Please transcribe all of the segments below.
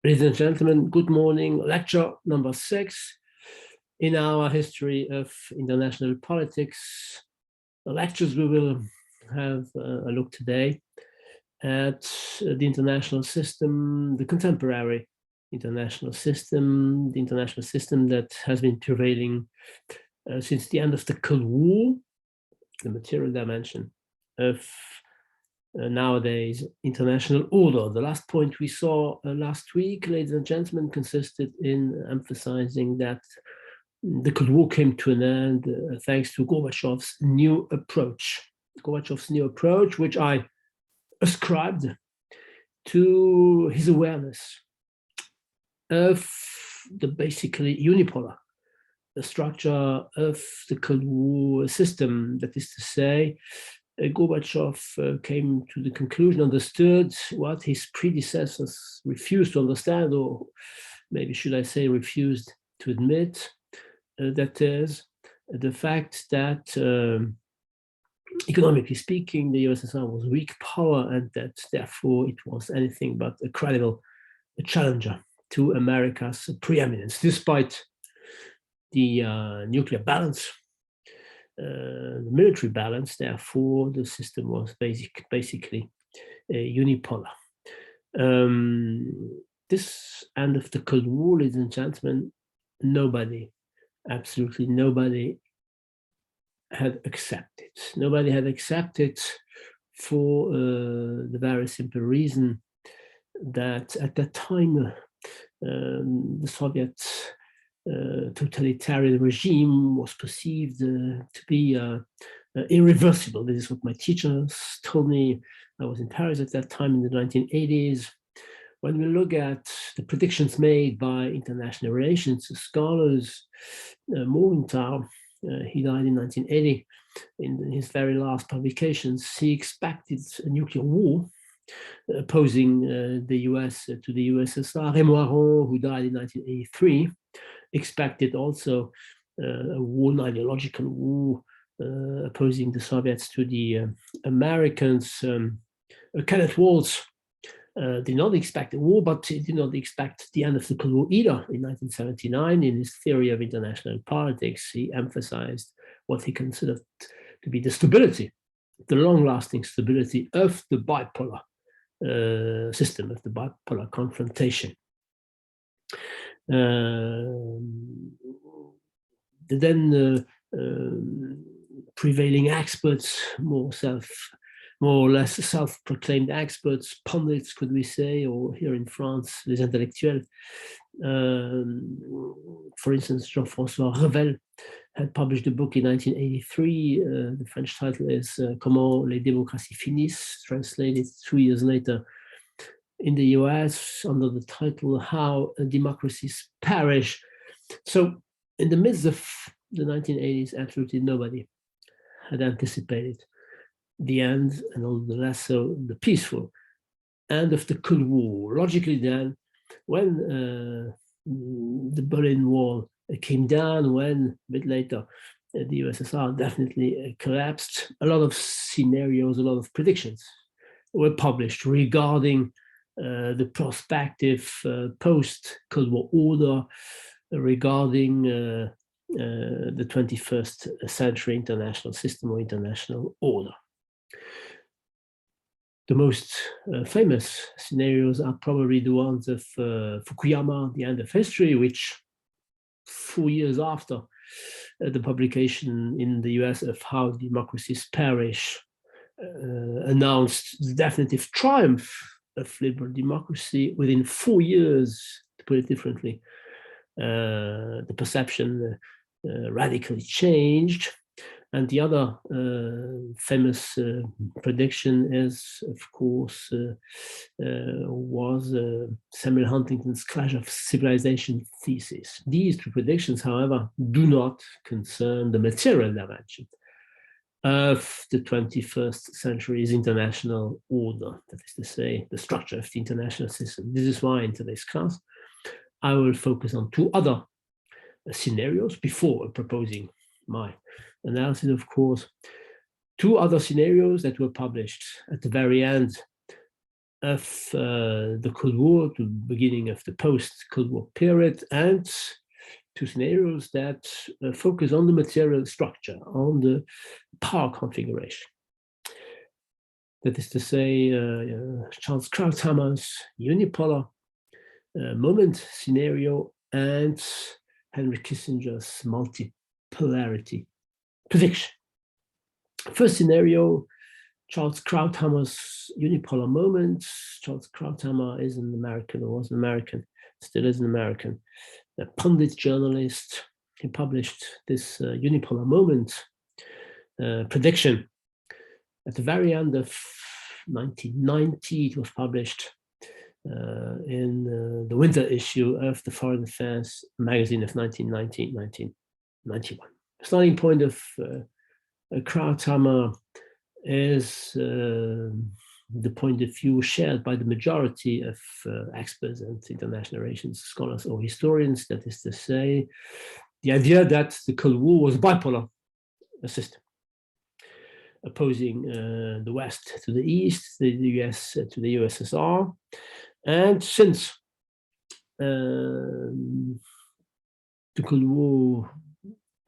Ladies and gentlemen, good morning. Lecture number 6 in our history of international politics. The lectures we will have a look today at the international system, the contemporary international system, the international system that has been prevailing since the end of the Cold War, the material dimension of nowadays international order. The last point we saw last week, ladies and gentlemen, consisted in emphasizing that the Cold War came to an end thanks to Gorbachev's new approach. Gorbachev's new approach, which I ascribed to his awareness of the basically unipolar, the structure of the Cold War system. That is to say, Gorbachev came to the conclusion, understood what his predecessors refused to understand, or maybe should I say refused to admit, that is the fact that economically speaking, the USSR was a weak power and that therefore it was anything but a credible challenger to America's preeminence, despite the nuclear balance, the military balance. Therefore, the system was basically unipolar. This end of the Cold War, ladies and gentlemen, nobody, absolutely nobody had accepted. Nobody had accepted for the very simple reason that at that time the Soviet totalitarian regime was perceived to be irreversible. This is what my teachers told me. I was in Paris at that time in the 1980s. When we look at the predictions made by international relations scholars, Morgenthau, he died in 1980. In his very last publications, he expected a nuclear war opposing the US to the USSR. Remoiron, who died in 1983, expected also a war, an ideological war, opposing the Soviets to the Americans. Kenneth Waltz did not expect a war, but he did not expect the end of the Cold War either. In 1979, in his theory of international politics, he emphasized what he considered to be the stability, the long-lasting stability of the bipolar system, of the bipolar confrontation. The then prevailing experts, more or less self-proclaimed experts, pundits, could we say, or here in France, les intellectuels. For instance, Jean-François Revel had published a book in 1983. The French title is Comment les démocraties finissent, translated 2 years later in the US under the title How Democracies Perish. So in the midst of the 1980s, absolutely nobody had anticipated the end, and all the less so the peaceful end of the Cold War. Logically then, when the Berlin Wall came down, when a bit later the USSR definitely collapsed, a lot of scenarios, a lot of predictions were published regarding the prospective post-Cold War order, regarding the 21st century international system or international order. The most famous scenarios are probably the ones of Fukuyama, The End of History, which 4 years after the publication in the US of How Democracies Perish announced the definitive triumph of liberal democracy. Within 4 years, to put it differently, the perception radically changed. And the other famous prediction is, of course, was Samuel Huntington's Clash of Civilization thesis. These two predictions, however, do not concern the material dimension of the 21st century's international order, that is to say, the structure of the international system. This is why in today's class, I will focus on two other scenarios before proposing my analysis, of course. Two other scenarios that were published at the very end of the Cold War, to the beginning of the post-Cold War period, and two scenarios that focus on the material structure, on the power configuration. That is to say, Charles Krauthammer's unipolar moment scenario and Henry Kissinger's multipolarity prediction. First scenario, Charles Krauthammer's unipolar moment. Charles Krauthammer is an American, or was an American, still is an American, a pundit journalist. He published this unipolar moment prediction at the very end of 1990. It was published in the winter issue of the Foreign Affairs magazine of 1991. The starting point of Krauthammer is the point of view shared by the majority of experts and international relations scholars or historians. That is to say, the idea that the Cold War was a bipolar system, opposing the West to the East, the US to the USSR. And since the Cold War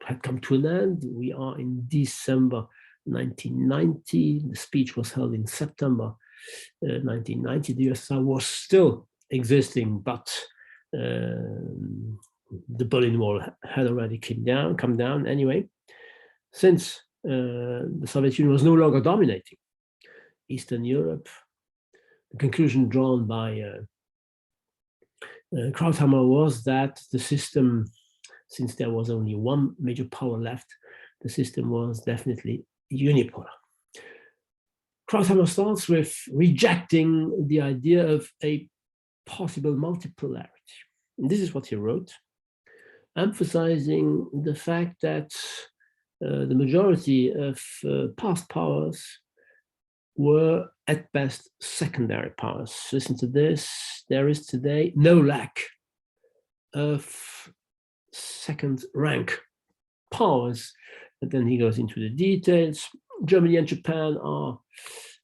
had come to an end, we are in December 1990. The speech was held in September 1990. The USSR was still existing, but the Berlin Wall had already come down anyway. Since the Soviet Union was no longer dominating Eastern Europe, the conclusion drawn by Krauthammer was that the system, since there was only one major power left, the system was definitely unipolar. Krauthammer starts with rejecting the idea of a possible multipolarity. And this is what he wrote, emphasizing the fact that the majority of past powers were at best secondary powers. Listen to this: there is today no lack of second rank powers. And then he goes into the details. Germany and Japan are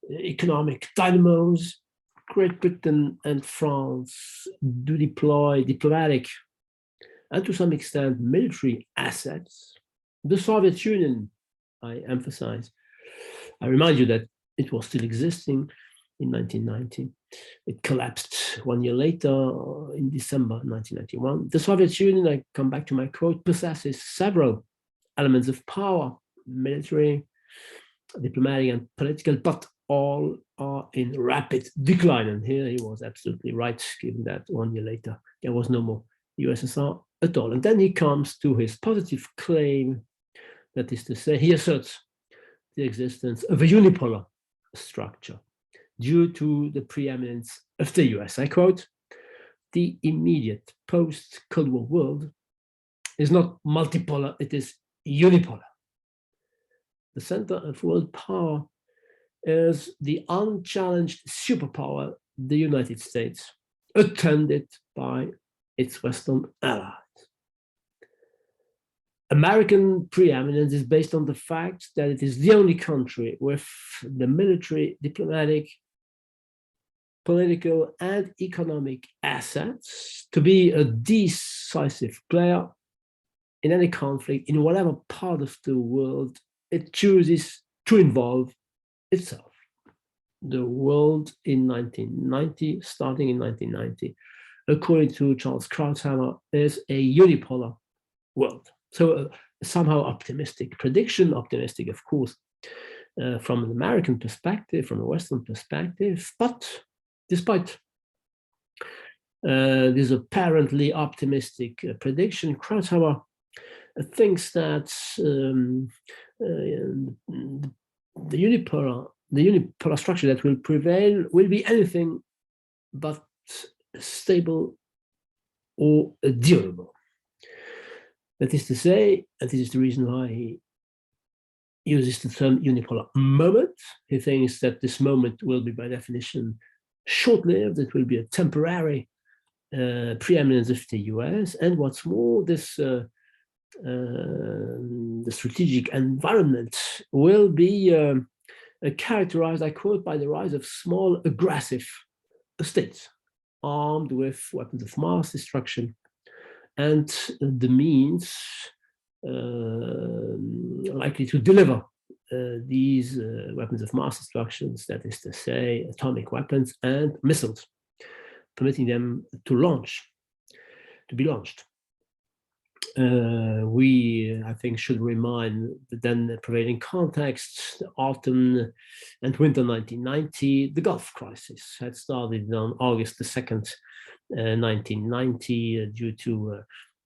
economic dynamos. Great Britain and France do deploy diplomatic and to some extent military assets. The Soviet Union, I emphasize, I remind you that it was still existing in 1990. It collapsed 1 year later in December 1991. The Soviet Union, I come back to my quote, possesses several elements of power, military, diplomatic, and political, but all are in rapid decline. And here he was absolutely right, given that 1 year later there was no more USSR at all. And then he comes to his positive claim, that is to say, he asserts the existence of a unipolar structure due to the preeminence of the US. I quote, "The immediate post-Cold War world is not multipolar, it is unipolar. The center of world power is the unchallenged superpower, the United States, attended by its Western allies. American preeminence is based on the fact that it is the only country with the military, diplomatic, political, and economic assets to be a decisive player in any conflict in whatever part of the world it chooses to involve itself." The world in 1990, starting in 1990, according to Charles Krauthammer, is a unipolar world. So somehow optimistic prediction, optimistic, of course, from an American perspective, from a Western perspective. But despite this apparently optimistic prediction, Krauthammer thinks that the unipolar structure that will prevail will be anything but stable or durable. That is to say, and this is the reason why he uses the term unipolar moment. He thinks that this moment will be, by definition, short-lived. It will be a temporary preeminence of the US. And what's more, this the strategic environment will be characterized, I quote, by the rise of small aggressive states armed with weapons of mass destruction and the means likely to deliver these weapons of mass destructions, that is to say, atomic weapons and missiles, permitting them to be launched. We, I think, should remind the then prevailing context, the autumn and winter 1990, the Gulf crisis had started on August the 2nd, 1990, due to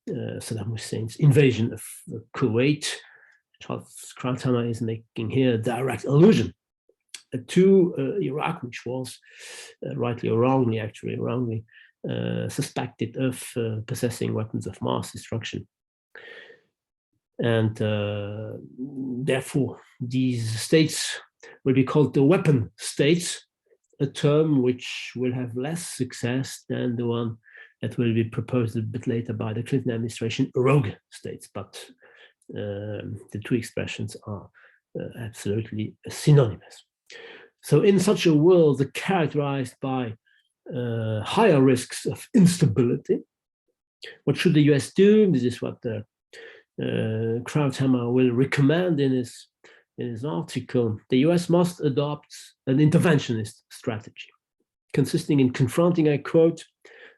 Saddam Hussein's invasion of Kuwait. Charles Krauthammer is making here a direct allusion to Iraq, which was rightly or wrongly, actually wrongly, suspected of possessing weapons of mass destruction. And therefore, these states will be called the weapon states, a term which will have less success than the one that will be proposed a bit later by the Clinton administration, rogue states. But the two expressions are absolutely synonymous. So in such a world characterized by higher risks of instability, what should the US do? This is what Krauthammer will recommend in his article. The US must adopt an interventionist strategy, consisting in confronting, I quote,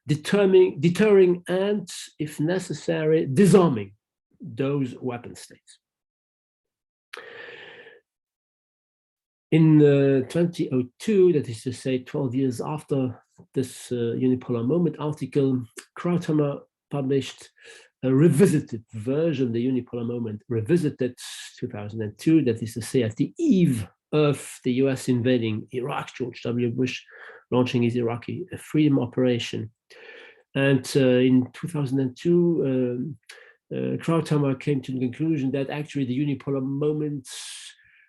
deterring and, if necessary, disarming those weapon states. In 2002, that is to say 12 years after this Unipolar Moment article, Krauthammer published a revisited version, the Unipolar Moment Revisited 2002, that is to say at the eve of the US invading Iraq, George W. Bush launching his Iraqi freedom operation. And in 2002, Krauthammer came to the conclusion that actually the Unipolar Moment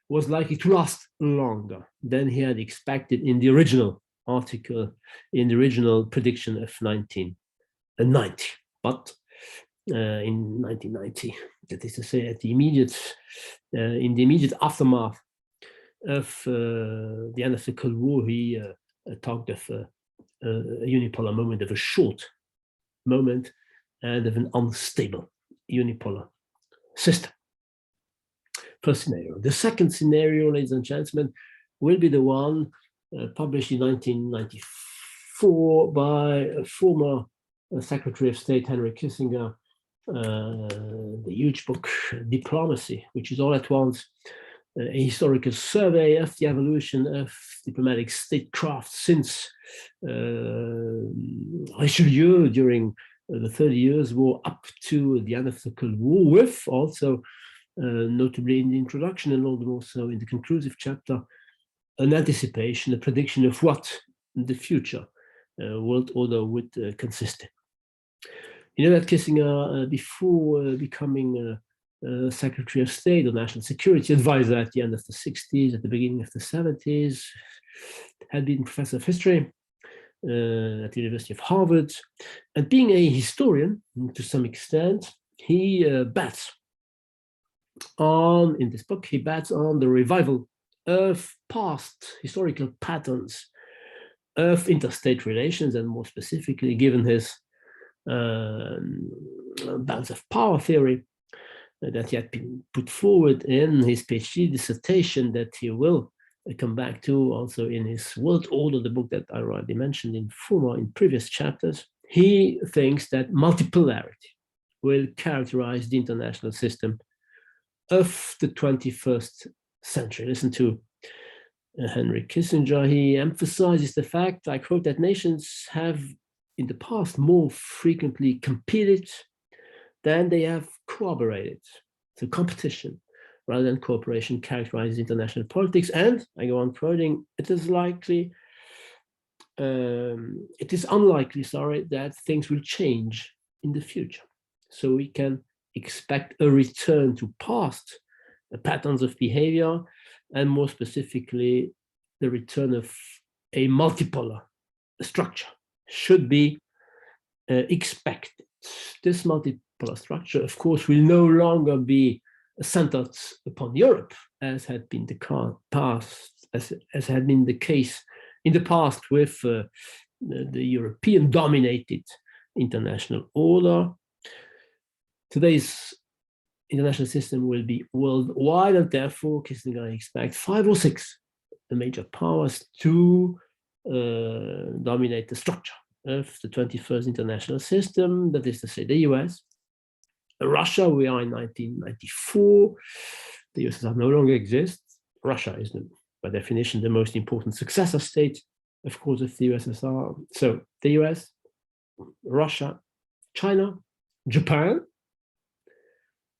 was likely to last longer than he had expected in the original article, in the original prediction of 1990. But in 1990, that is to say, at the immediate, in the immediate aftermath of the end of the Cold War, he talked of a unipolar moment, of a short moment, and of an unstable unipolar system. First scenario. The second scenario, ladies and gentlemen, will be the one published in 1994 by former Secretary of State Henry Kissinger, the huge book Diplomacy, which is all at once a historical survey of the evolution of diplomatic statecraft since Richelieu during the 30 Years' War up to the end of the Cold War, with also notably in the introduction and all the more so in the conclusive chapter, an anticipation, a prediction of what the future world order would consist in. You know that Kissinger, before becoming Secretary of State or National Security Advisor at the end of the 60s, at the beginning of the 70s, had been professor of history at the University of Harvard. And being a historian, to some extent, he bets on, in this book, he bets on the revival of past historical patterns of interstate relations, and more specifically, given his balance of power theory that he had been put forward in his PhD dissertation that he will come back to also in his World Order, the book that I already mentioned in previous chapters. He thinks that multipolarity will characterize the international system of the 21st century. Listen to Henry Kissinger. He emphasizes the fact, I quote, that nations have in the past more frequently competed than they have cooperated. So competition rather than cooperation characterizes international politics. And I go on quoting, it is unlikely, that things will change in the future. So we can expect a return to past patterns of behavior, and more specifically, the return of a multipolar structure should be expected. This multipolar structure, of course, will no longer be centered upon Europe, as had been the case in the past with the European-dominated international order. Today's international system will be worldwide, and therefore Kissinger expects 5 or 6 major powers to dominate the structure of the 21st international system. That is to say, the US, Russia. We are in 1994. The USSR no longer exists. Russia is, by definition, the most important successor state, of course, of the USSR. So the US, Russia, China, Japan,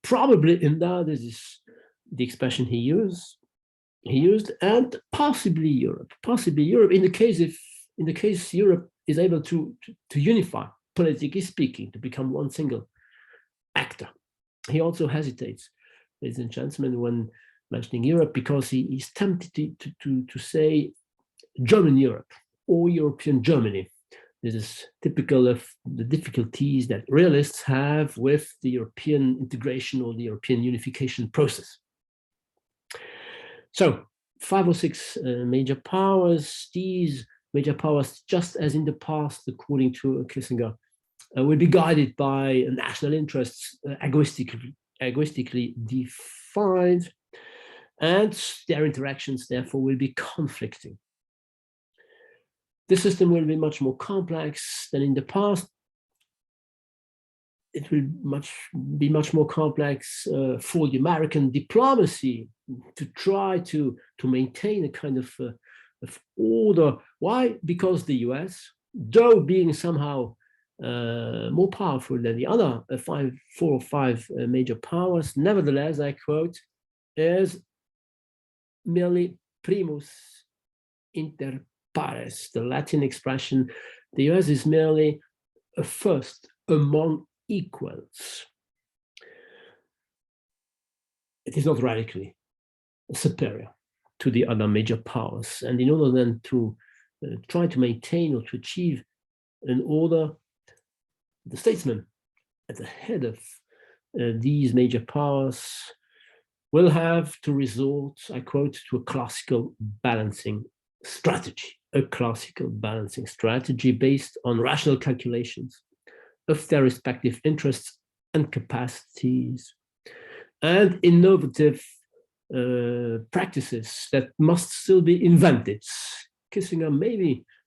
probably India, this is the expression he used, and possibly Europe. Possibly Europe, in the case Europe is able to unify, politically speaking, to become one single actor. He also hesitates, ladies and gentlemen, when mentioning Europe, because he's tempted to say German Europe or European Germany. This is typical of the difficulties that realists have with the European integration or the European unification process. So 5 or 6 major powers. These major powers, just as in the past, according to Kissinger, will be guided by national interests, egoistically defined, and their interactions, therefore, will be conflicting. The system will be much more complex than in the past. It will be much more complex for the American diplomacy to try to maintain a kind of order. Why? Because the US, though being somehow more powerful than the other 4 or 5 major powers, nevertheless, I quote, is merely primus inter pares, the Latin expression. The US is merely a first among equals. It is not radically superior to the other major powers. And in order then to try to maintain or to achieve an order, the statesman at the head of these major powers will have to resort, I quote, to a classical balancing strategy, based on rational calculations of their respective interests and capacities, and innovative practices that must still be invented. Kissinger,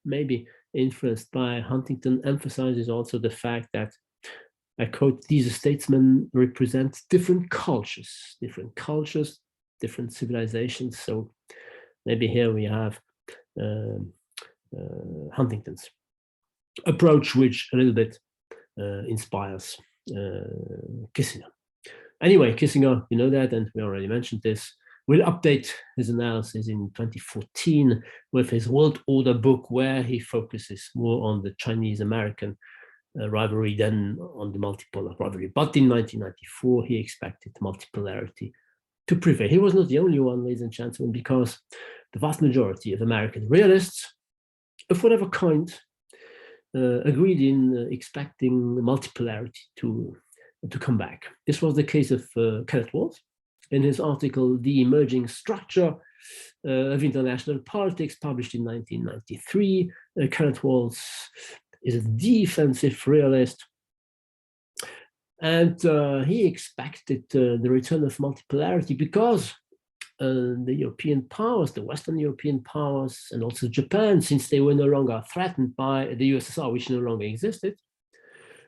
maybe influenced by Huntington, emphasizes also the fact that, I quote, these statesmen represent different cultures, different civilizations. So maybe here we have Huntington's approach, which a little bit inspires Kissinger. Anyway, Kissinger, you know that, and we already mentioned this, will update his analysis in 2014 with his World Order book, where he focuses more on the Chinese-American rivalry than on the multipolar rivalry. But in 1994, he expected multipolarity to prevail. He was not the only one, ladies and gentlemen, because the vast majority of American realists, of whatever kind, agreed in expecting multipolarity to come back. This was the case of Kenneth Waltz in his article, The Emerging Structure of International Politics, published in 1993. Kenneth Waltz is a defensive realist, and he expected the return of multipolarity because the European powers, the Western European powers, and also Japan, since they were no longer threatened by the USSR, which no longer existed,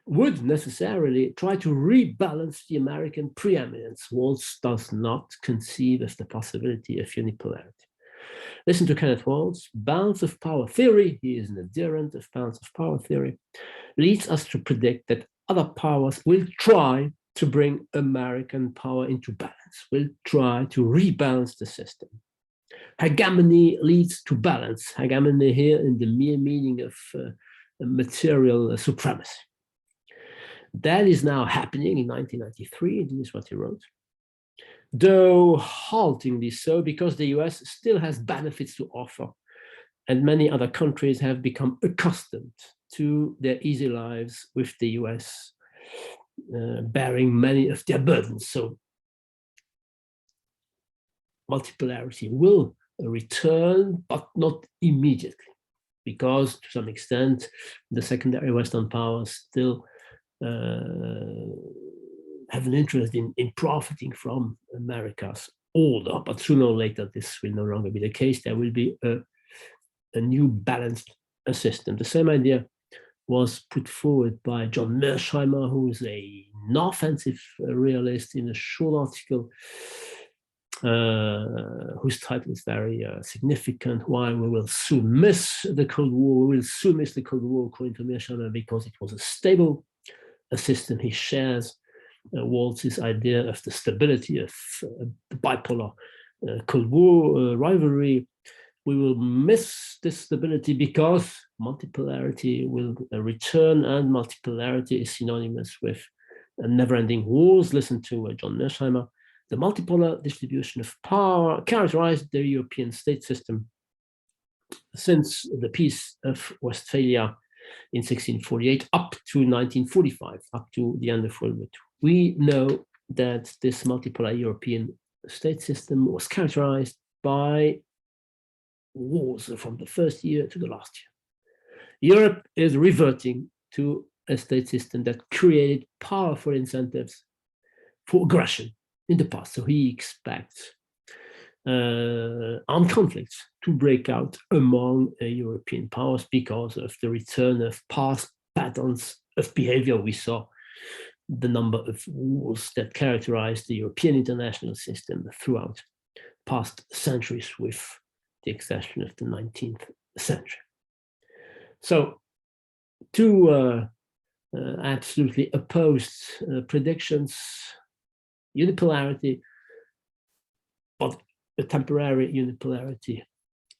would necessarily try to rebalance the American preeminence. Waltz does not conceive of the possibility of unipolarity. Listen to Kenneth Waltz. Balance of power theory, he is an adherent of balance of power theory, leads us to predict that other powers will try to bring American power into balance, will try to rebalance the system. Hegemony leads to balance. Hegemony here in the mere meaning of material supremacy. That is now happening in 1993. This is what he wrote. Though haltingly so, because the US still has benefits to offer, and many other countries have become accustomed to their easy lives with the US bearing many of their burdens. So multipolarity will return, but not immediately. because to some extent, the secondary Western powers still have an interest in profiting from America's order. But sooner or later, this will no longer be the case. There will be a new balanced system. The same idea was put forward by John Mearsheimer, who is an offensive realist, in a short article whose title is very significant: Why We Will Soon Miss the Cold War. We will soon miss the Cold War, according to Mearsheimer, because it was a stable system. He shares Waltz's idea of the stability of the bipolar Cold War rivalry. We will miss this stability because multipolarity will return, and multipolarity is synonymous with never-ending wars. Listen to John Mearsheimer. The multipolar distribution of power characterized the European state system since the Peace of Westphalia in 1648 up to 1945, up to the end of World War II. We know that this multipolar European state system was characterized by wars from the first year to the last year. Europe is reverting to a state system that created powerful incentives for aggression in the past. So he expects armed conflicts to break out among European powers because of the return of past patterns of behavior. We saw the number of wars that characterized the European international system throughout past centuries, with the exception of the 19th century. So two absolutely opposed predictions: unipolarity, but a temporary unipolarity,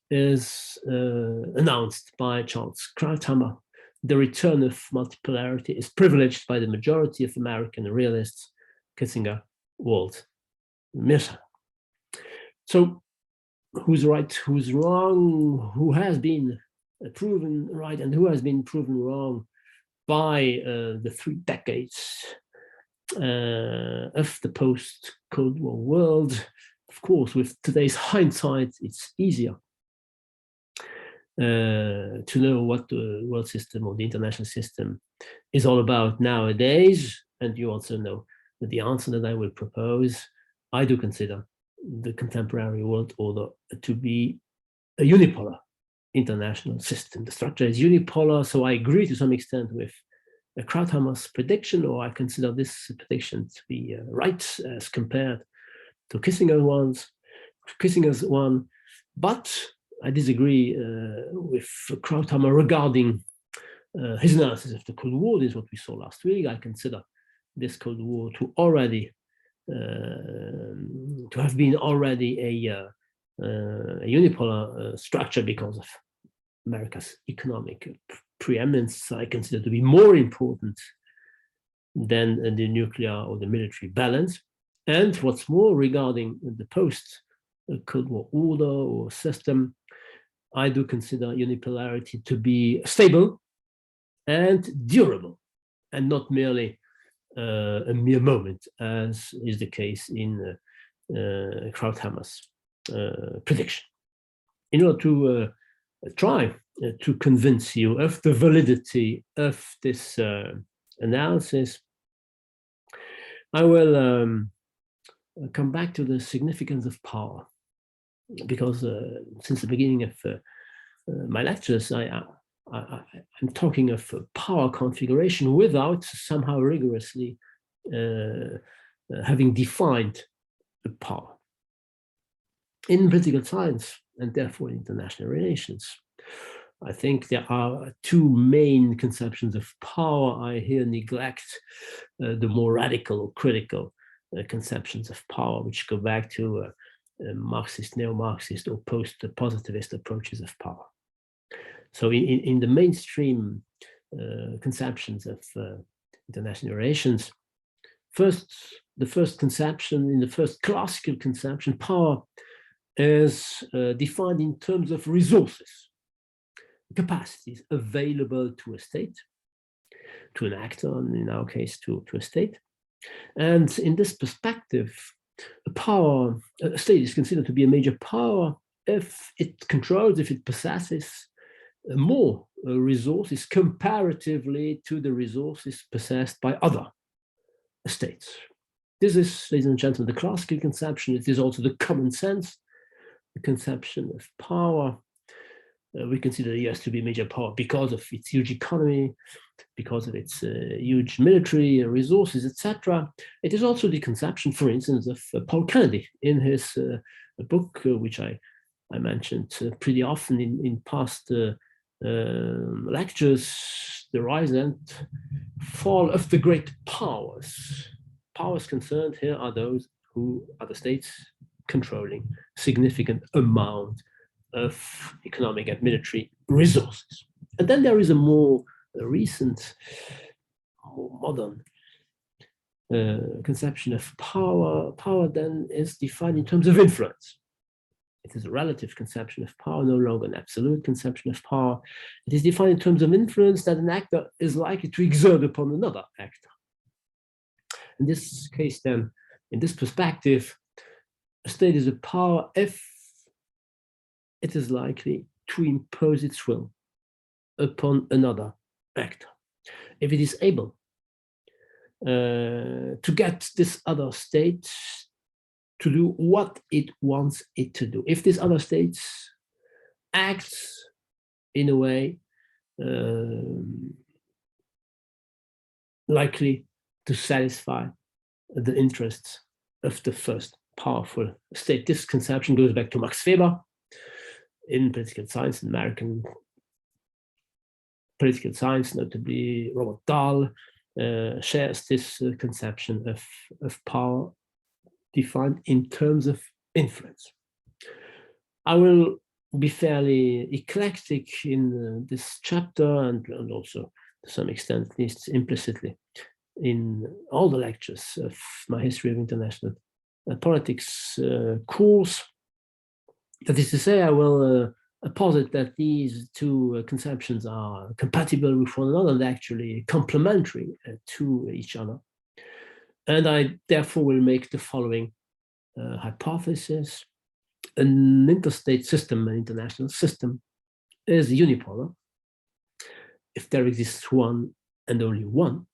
is announced by Charles Krauthammer. The return of multipolarity is privileged by the majority of American realists: Kissinger, Waltz, Mearsheimer. So who's right, who's wrong, who has been proven right and who has been proven wrong by the 3 decades of the post-Cold War world? Of course, with today's hindsight, it's easier to know what the world system or the international system is all about nowadays. And you also know that the answer that I will propose, I do consider the contemporary world order to be a unipolar international system. The structure is unipolar, so I agree to some extent with Krauthammer's prediction, or I consider this prediction to be right as compared to Kissinger's one, but I disagree with Krauthammer regarding his analysis of the Cold War. This is what we saw last week. I consider this Cold War to have been already a unipolar structure because of America's economic preeminence. I consider to be more important than the nuclear or the military balance. And what's more, regarding the post-Cold War order or system, I do consider unipolarity to be stable and durable, and not merely a mere moment, as is the case in Krauthammer's prediction. In order to try to convince you of the validity of this analysis, I will come back to the significance of power, because since the beginning of my lectures, I'm talking of power configuration without somehow rigorously having defined the power. In political science, and therefore in international relations, I think there are 2 main conceptions of power. I here neglect the more radical or critical conceptions of power, which go back to Marxist, neo-Marxist, or post-positivist approaches of power. So in the mainstream conceptions of international relations, the first conception, in the first classical conception, power is defined in terms of resources, capacities available to a state, to an actor, and in our case, to a state. And in this perspective, a state is considered to be a major power if it controls, if it possesses more resources comparatively to the resources possessed by other states. This is, ladies and gentlemen, the classical conception. It is also the common sense, the conception of power. We consider the US to be a major power because of its huge economy, because of its huge military resources, etc. It is also the conception, for instance, of Paul Kennedy in his book, which I mentioned pretty often in past lectures, The Rise and Fall of the Great Powers. Powers concerned here are those who are the states controlling significant amount of economic and military resources. And then there is a more recent, more modern conception of power. Power then is defined in terms of influence. It is a relative conception of power, no longer an absolute conception of power. It is defined in terms of influence that an actor is likely to exert upon another actor. In this case, then, in this perspective, a state is a power if it is likely to impose its will upon another actor. If it is able to get this other state to do what it wants it to do. If this other state acts in a way likely to satisfy the interests of the first powerful state. This conception goes back to Max Weber in political science, in American political science, notably Robert Dahl shares this conception of power defined in terms of influence. I will be fairly eclectic in this chapter and also to some extent, at least implicitly, in all the lectures of my History of International Politics course. That is to say, I will posit that these two conceptions are compatible with one another and actually complementary to each other. And I therefore will make the following hypothesis. An interstate system, an international system, is unipolar if there exists one and only one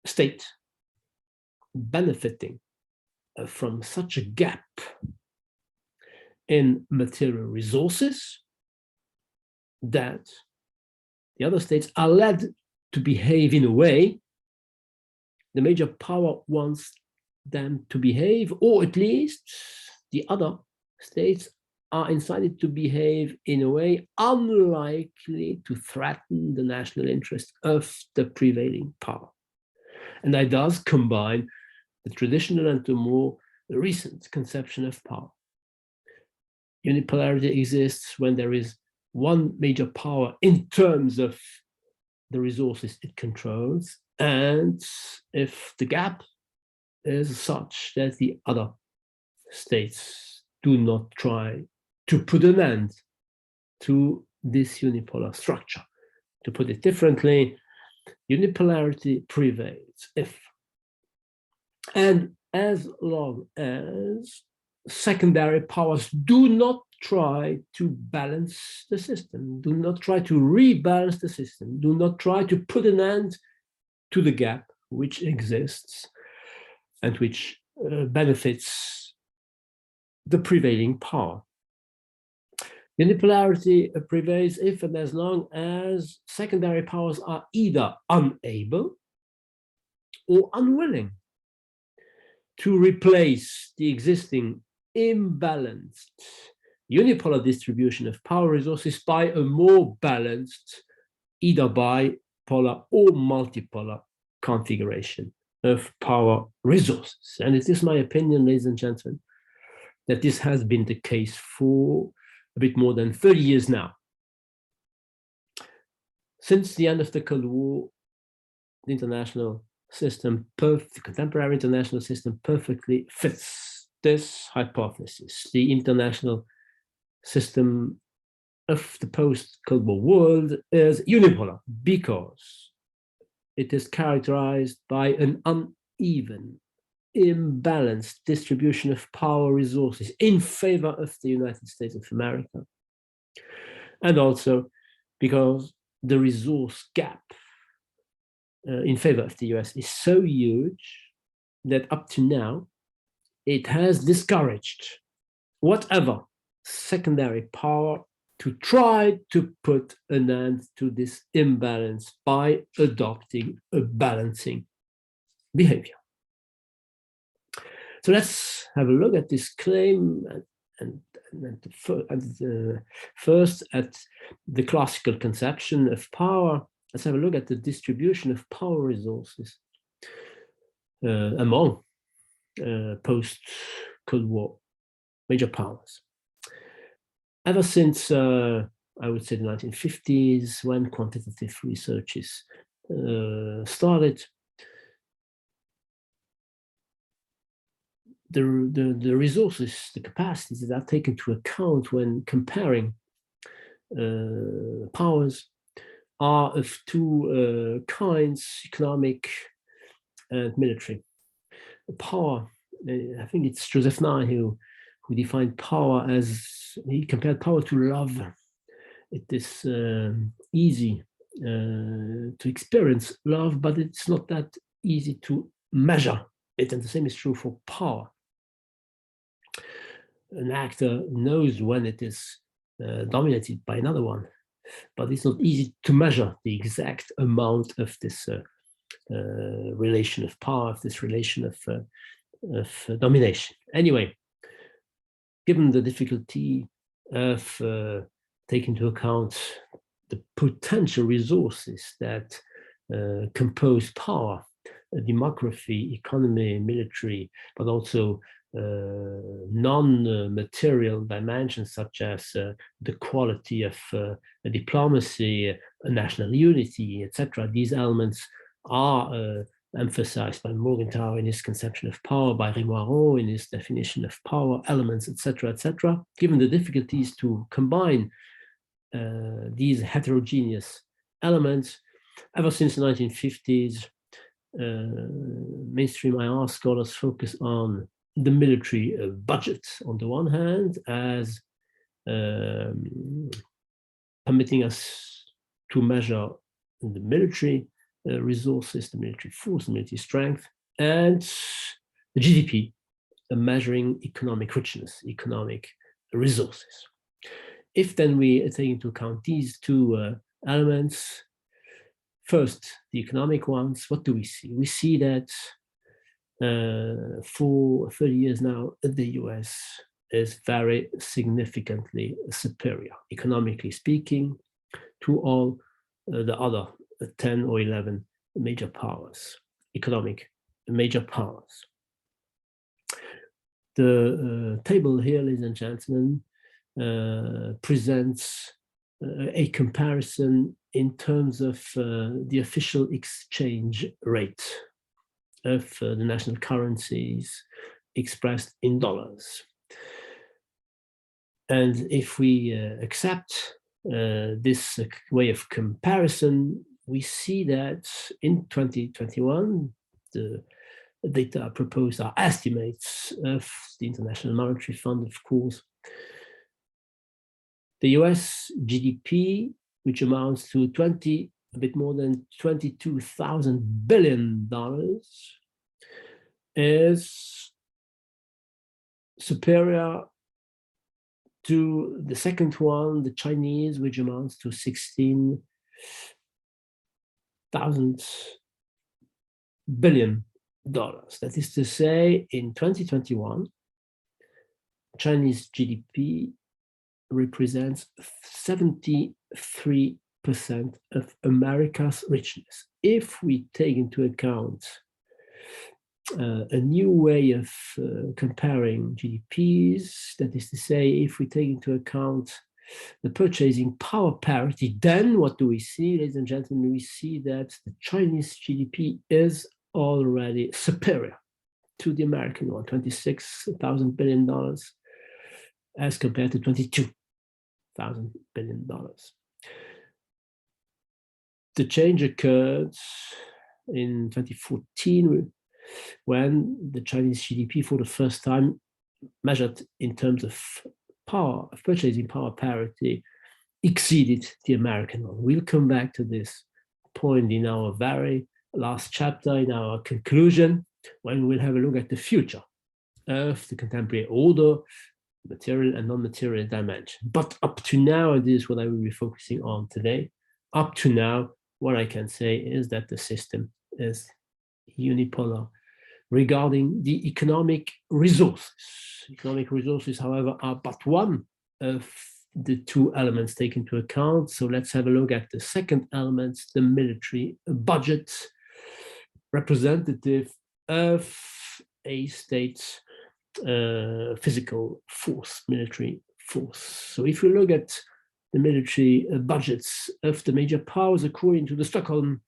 state benefiting from such a gap in material resources that the other states are led to behave in a way the major power wants them to behave, or at least the other states are incited to behave in a way unlikely to threaten the national interest of the prevailing power. And I thus combine the traditional and the more recent conception of power. Unipolarity exists when there is one major power in terms of the resources it controls, and if the gap is such that the other states do not try to put an end to this unipolar structure. To put it differently, unipolarity prevails if, and as long as secondary powers do not try to balance the system, do not try to rebalance the system, do not try to put an end to the gap which exists and which benefits the prevailing power. Unipolarity prevails if and as long as secondary powers are either unable or unwilling to replace the existing imbalanced unipolar distribution of power resources by a more balanced, either bipolar or multipolar configuration of power resources. And it is my opinion, ladies and gentlemen, that this has been the case for a bit more than 30 years now. Since the end of the Cold War, the international system, the contemporary international system perfectly fits this hypothesis. The international system of the post-Cold War world is unipolar because it is characterized by an uneven, imbalanced distribution of power resources in favor of the United States of America. and also because the resource gap in favor of the US is so huge that up to now, it has discouraged whatever secondary power to try to put an end to this imbalance by adopting a balancing behavior. So let's have a look at this claim and first at the classical conception of power. Let's have a look at the distribution of power resources among post-Cold War major powers. Ever since, I would say, the 1950s, when quantitative researches started, the resources, the capacities that are taken into account when comparing powers are of two kinds, economic and military. Power, I think it's Joseph Nye who defined power as, he compared power to love. It is easy to experience love, but it's not that easy to measure it. And the same is true for power. An actor knows when it is dominated by another one, but it's not easy to measure the exact amount of this relation of power, of this relation of domination. Anyway, given the difficulty of taking into account the potential resources that compose power, demography, economy, military, but also non-material dimensions such as the quality of diplomacy, national unity, etc. These elements are emphasized by Morgenthau in his conception of power, by Rimoireau in his definition of power, elements, etc., etc. Given the difficulties to combine these heterogeneous elements, ever since the 1950s, mainstream IR scholars focus on the military budget on the one hand as permitting us to measure the military resources, the military force, the military strength, and the GDP, measuring economic richness, economic resources. If then we take into account these two elements, first, the economic ones, what do we see? We see that for 30 years now, the US is very significantly superior, economically speaking, to all the other 10 or 11 major powers, economic major powers. The table here, ladies and gentlemen, presents a comparison in terms of the official exchange rate of the national currencies expressed in dollars. And if we accept this way of comparison, we see that in 2021, the data proposed are estimates of the International Monetary Fund, of course. The US GDP, which amounts to a bit more than $22,000 billion, is superior to the second one, the Chinese, which amounts to $16,000 billion. That is to say, in 2021, Chinese GDP represents 73% of America's richness. If we take into account a new way of comparing GDPs, that is to say, if we take into account the purchasing power parity, then what do we see, ladies and gentlemen? We see that the Chinese GDP is already superior to the American one, $26,000 billion, as compared to $22,000 billion. The change occurred in 2014 when the Chinese GDP for the first time measured in terms of power, of purchasing power parity, exceeded the American one. We'll come back to this point in our very last chapter, in our conclusion, when we'll have a look at the future of the contemporary order, material and non-material dimension. But up to now, and this is what I will be focusing on today, up to now, what I can say is that the system is unipolar regarding the economic resources. Economic resources, however, are but one of the two elements taken into account. So let's have a look at the second element, the military budget, representative of a state's physical force, military force. So if we look at the military budgets of the major powers, according to the Stockholm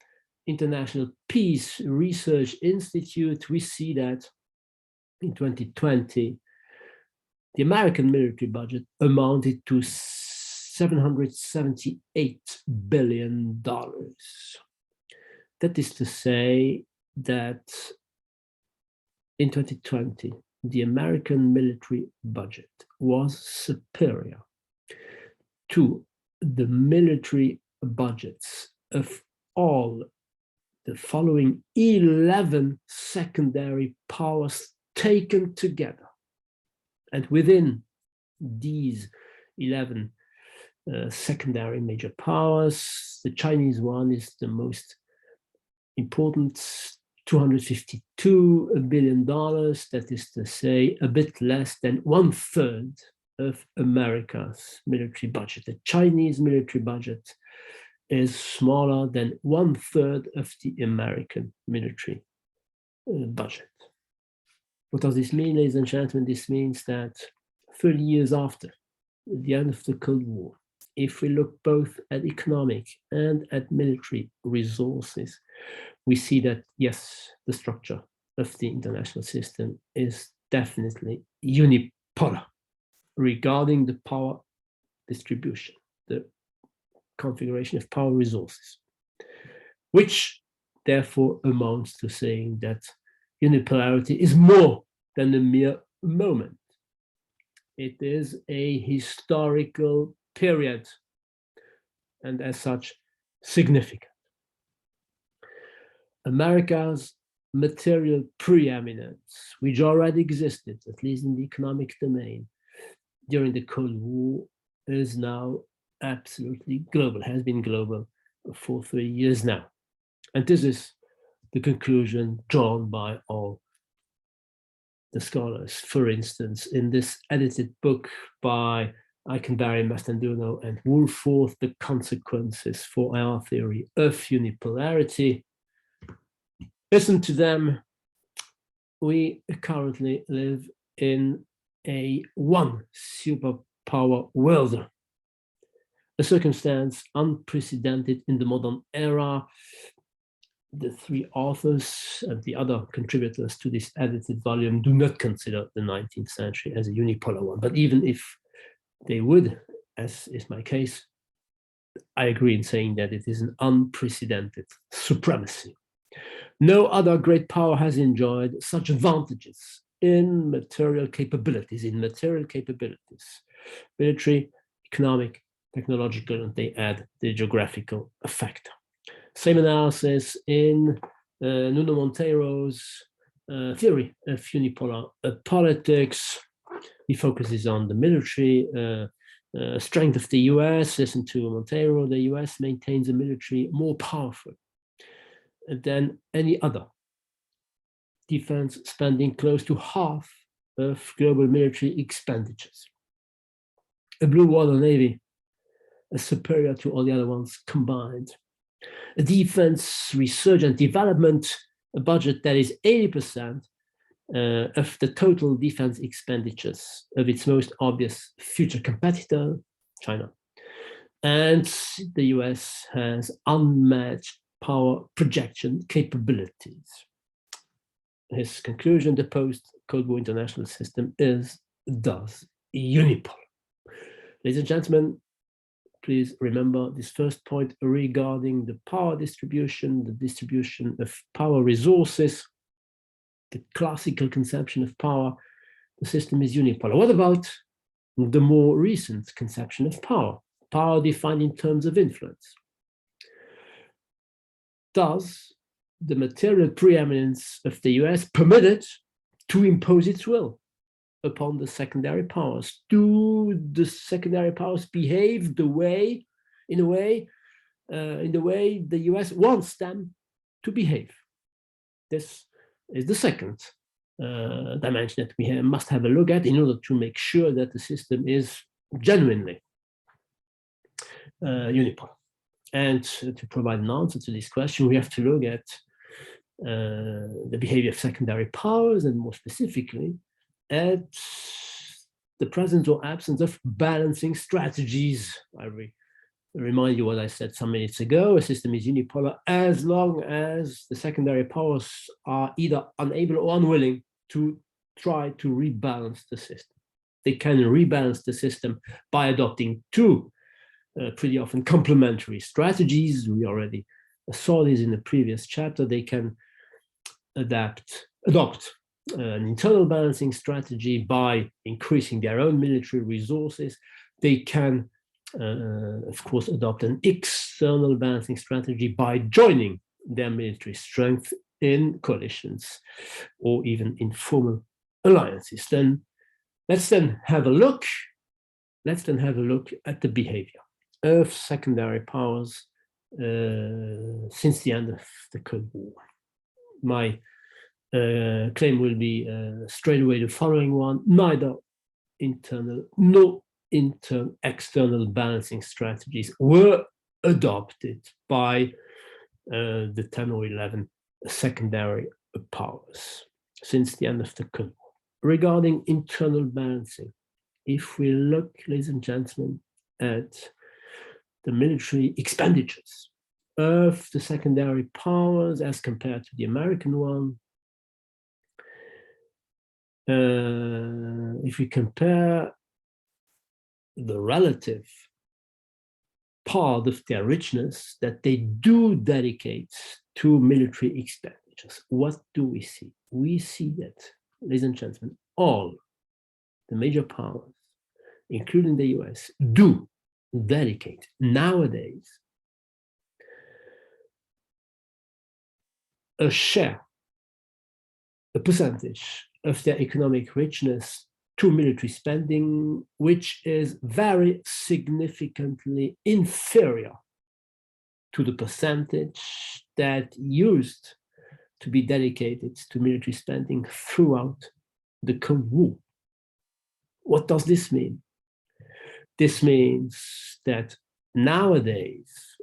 International Peace Research Institute, we see that in 2020, the American military budget amounted to $778 billion. That is to say that in 2020, the American military budget was superior to the military budgets of all the following 11 secondary powers taken together. And within these 11 secondary major powers, the Chinese one is the most important, $252 billion, that is to say, a bit less than 1/3 of America's military budget. The Chinese military budget is smaller than 1/3 of the American military budget. What does this mean, ladies and gentlemen? This means that 30 years after the end of the Cold War, if we look both at economic and at military resources, we see that, yes, the structure of the international system is definitely unipolar regarding the power distribution, the configuration of power resources, which therefore amounts to saying that unipolarity is more than a mere moment. It is a historical period, and as such, significant. America's material preeminence, which already existed, at least in the economic domain, during the Cold War, is now absolutely global, has been global for 3 years now. And this is the conclusion drawn by all the scholars. For instance, in this edited book by Eikenberry, Mastanduno, and Woolforth, The Consequences for Our Theory of Unipolarity. Listen to them. We currently live in a one superpower world, a circumstance unprecedented in the modern era. The three authors and the other contributors to this edited volume do not consider the 19th century as a unipolar one. But even if they would, as is my case, I agree in saying that it is an unprecedented supremacy. No other great power has enjoyed such advantages in material capabilities, military, economic, technological, and they add the geographical factor. Same analysis in Nuno Monteiro's theory of unipolar politics. He focuses on the military strength of the US. Listen to Monteiro. The US maintains a military more powerful than any other defense, spending close to half of global military expenditures. A blue water navy is superior to all the other ones combined. A defense research and development, a budget that is 80% of the total defense expenditures of its most obvious future competitor, China. And the US has unmatched power projection capabilities. His conclusion, the post-Cold War international system is thus unipolar. Ladies and gentlemen, please remember this first point regarding the power distribution, the distribution of power resources, the classical conception of power. The system is unipolar. What about the more recent conception of power? power defined in terms of influence. Thus, the material preeminence of the US permitted to impose its will upon the secondary powers. Do the secondary powers behave in the way the US wants them to behave? This is the second dimension that we must have a look at in order to make sure that the system is genuinely unipolar. And to provide an answer to this question, we have to look at the behavior of secondary powers, and more specifically, at the presence or absence of balancing strategies. I remind you what I said some minutes ago: a system is unipolar as long as the secondary powers are either unable or unwilling to try to rebalance the system. They can rebalance the system by adopting two pretty often complementary strategies. We already saw this in the previous chapter. They can adopt an internal balancing strategy by increasing their own military resources. They can, of course, adopt an external balancing strategy by joining their military strength in coalitions or even informal alliances. Let's have a look at the behavior of secondary powers since the end of the Cold War. My claim will be straight away the following one: neither internal nor external balancing strategies were adopted by the 10 or 11 secondary powers since the end of the Cold War. Regarding internal balancing, if we look, ladies and gentlemen, at the military expenditures of the secondary powers as compared to the American one, if we compare the relative part of their richness that they do dedicate to military expenditures, what do we see? We see that, ladies and gentlemen, all the major powers, including the US, do dedicate nowadays a share, a percentage of their economic richness to military spending, which is very significantly inferior to the percentage that used to be dedicated to military spending throughout the Cold War. What does this mean? This means that nowadays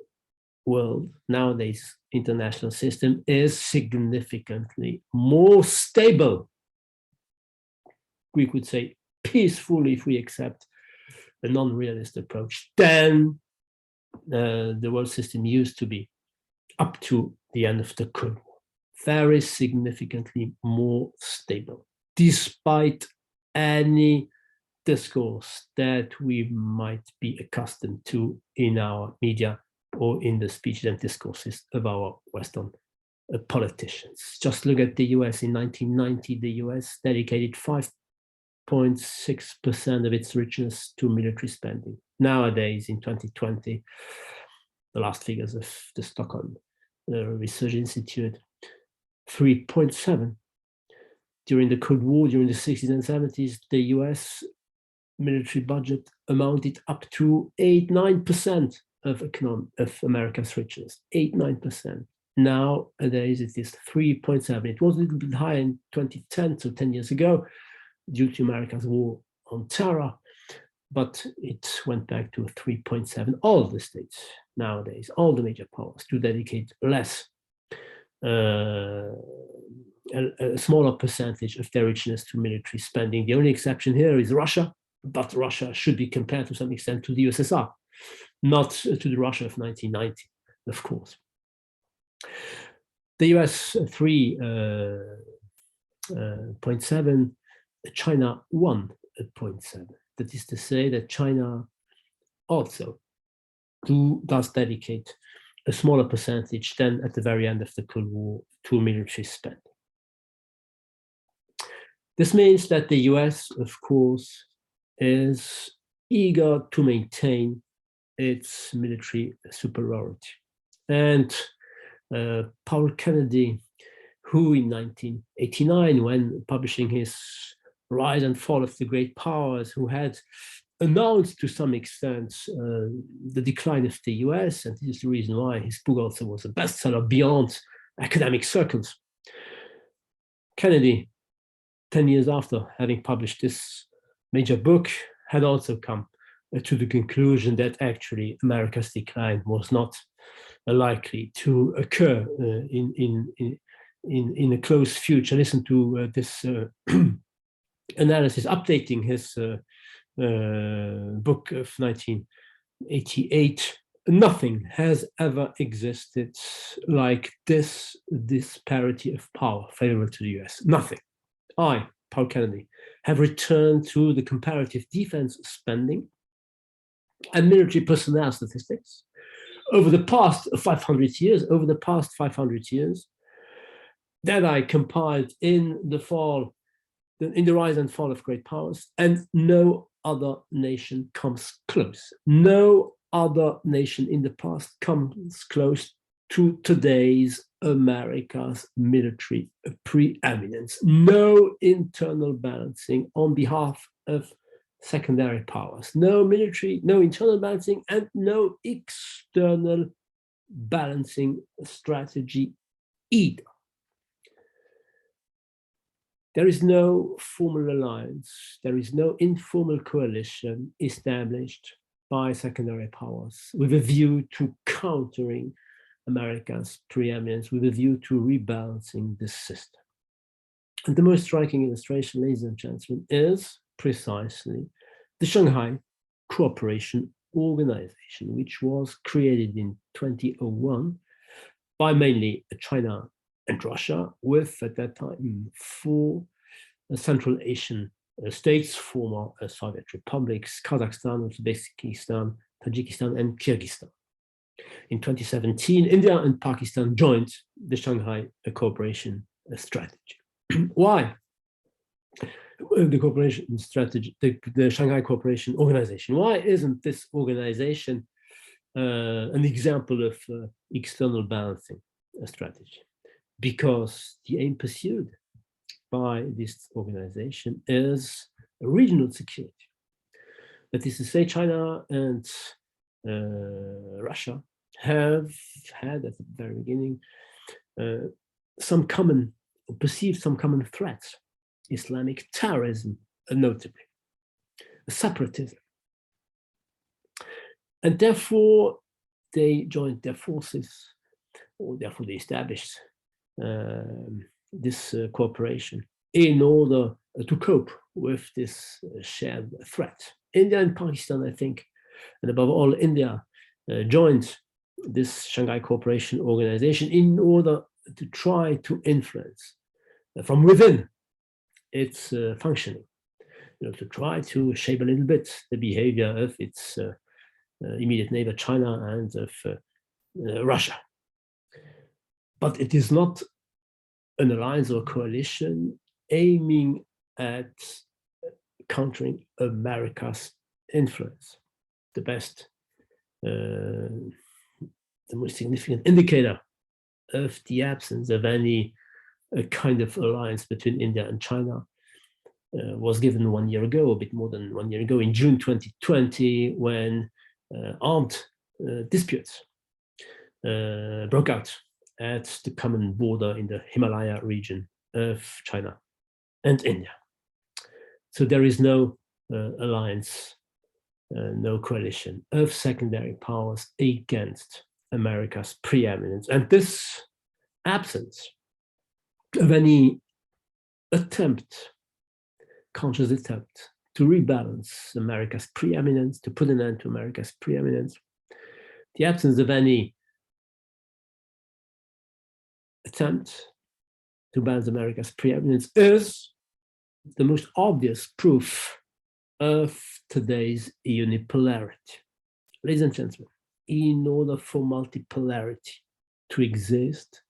international system is significantly more stable. We could say peaceful, if we accept a non-realist approach, than the world system used to be up to the end of the Cold War. Very significantly more stable, despite any discourse that we might be accustomed to in our media or in the speeches and discourses of our Western politicians. Just look at the US. In 1990, the US dedicated 5.6% of its richness to military spending. Nowadays, in 2020, the last figures of the Stockholm Research Institute, 3.7. During the Cold War, during the 60s and 70s, the US military budget amounted up to 8-9% of America's richness, 8-9%. Nowadays, it is 3.7. It was a little bit higher in 2010, so 10 years ago, due to America's war on terror, but it went back to 3.7. All the states nowadays, all the major powers, do dedicate less, a smaller percentage of their richness to military spending. The only exception here is Russia, but Russia should be compared to some extent to the USSR, not to the Russia of 1990, of course. The US 3.7, China 1.7. That is to say that China also does dedicate a smaller percentage than at the very end of the Cold War to military spending. This means that the US, of course, is eager to maintain its military superiority. And Paul Kennedy, who in 1989, when publishing his Rise and Fall of the Great Powers, who had announced to some extent the decline of the US, and this is the reason why his book also was a bestseller beyond academic circles. Kennedy, 10 years after having published this major book, had also come to the conclusion that actually America's decline was not likely to occur in a close future. Listen to this analysis, updating his book of 1988. Nothing has ever existed like this disparity of power favorable to the US. Nothing. I, Paul Kennedy, have returned to the comparative defense spending and military personnel statistics over the past 500 years, that I compiled in the Rise and Fall of Great Powers, and no other nation comes close. No other nation in the past comes close to today's America's military preeminence. No internal balancing on behalf of secondary powers. No military, no internal balancing, and no external balancing strategy either. There is no formal alliance, there is no informal coalition established by secondary powers with a view to countering America's preeminence, with a view to rebalancing the system. And the most striking illustration, ladies and gentlemen, is precisely the Shanghai Cooperation Organization, which was created in 2001 by mainly China and Russia, with at that time 4 Central Asian states, former Soviet republics, Kazakhstan, Uzbekistan, Tajikistan, and Kyrgyzstan. In 2017, India and Pakistan joined the Shanghai Cooperation Strategy. Why? The cooperation strategy, the Shanghai Cooperation Organization. Why isn't this organization an example of external balancing strategy? Because the aim pursued by this organization is regional security. That is to say, China and Russia have had at the very beginning some common, perceived some common threats. Islamic terrorism, notably, separatism. And therefore, they joined their forces, or therefore they established this cooperation in order to cope with this shared threat. India and Pakistan, I think, and above all, India joined this Shanghai Cooperation Organization in order to try to influence from within its functioning, to try to shape a little bit the behavior of its immediate neighbor China and of Russia. But it is not an alliance or coalition aiming at countering America's influence. The best, the most significant indicator of the absence of any kind of alliance between India and China was given 1 year ago, a bit more than 1 year ago, in June 2020, when armed disputes broke out at the common border in the Himalaya region of China and India. So there is no alliance, no coalition of secondary powers against America's preeminence. And this absence of any conscious attempt to rebalance America's preeminence, to put an end to America's preeminence, the absence of any attempt to balance America's preeminence is the most obvious proof of today's unipolarity. Ladies and gentlemen, in order for multipolarity to exist,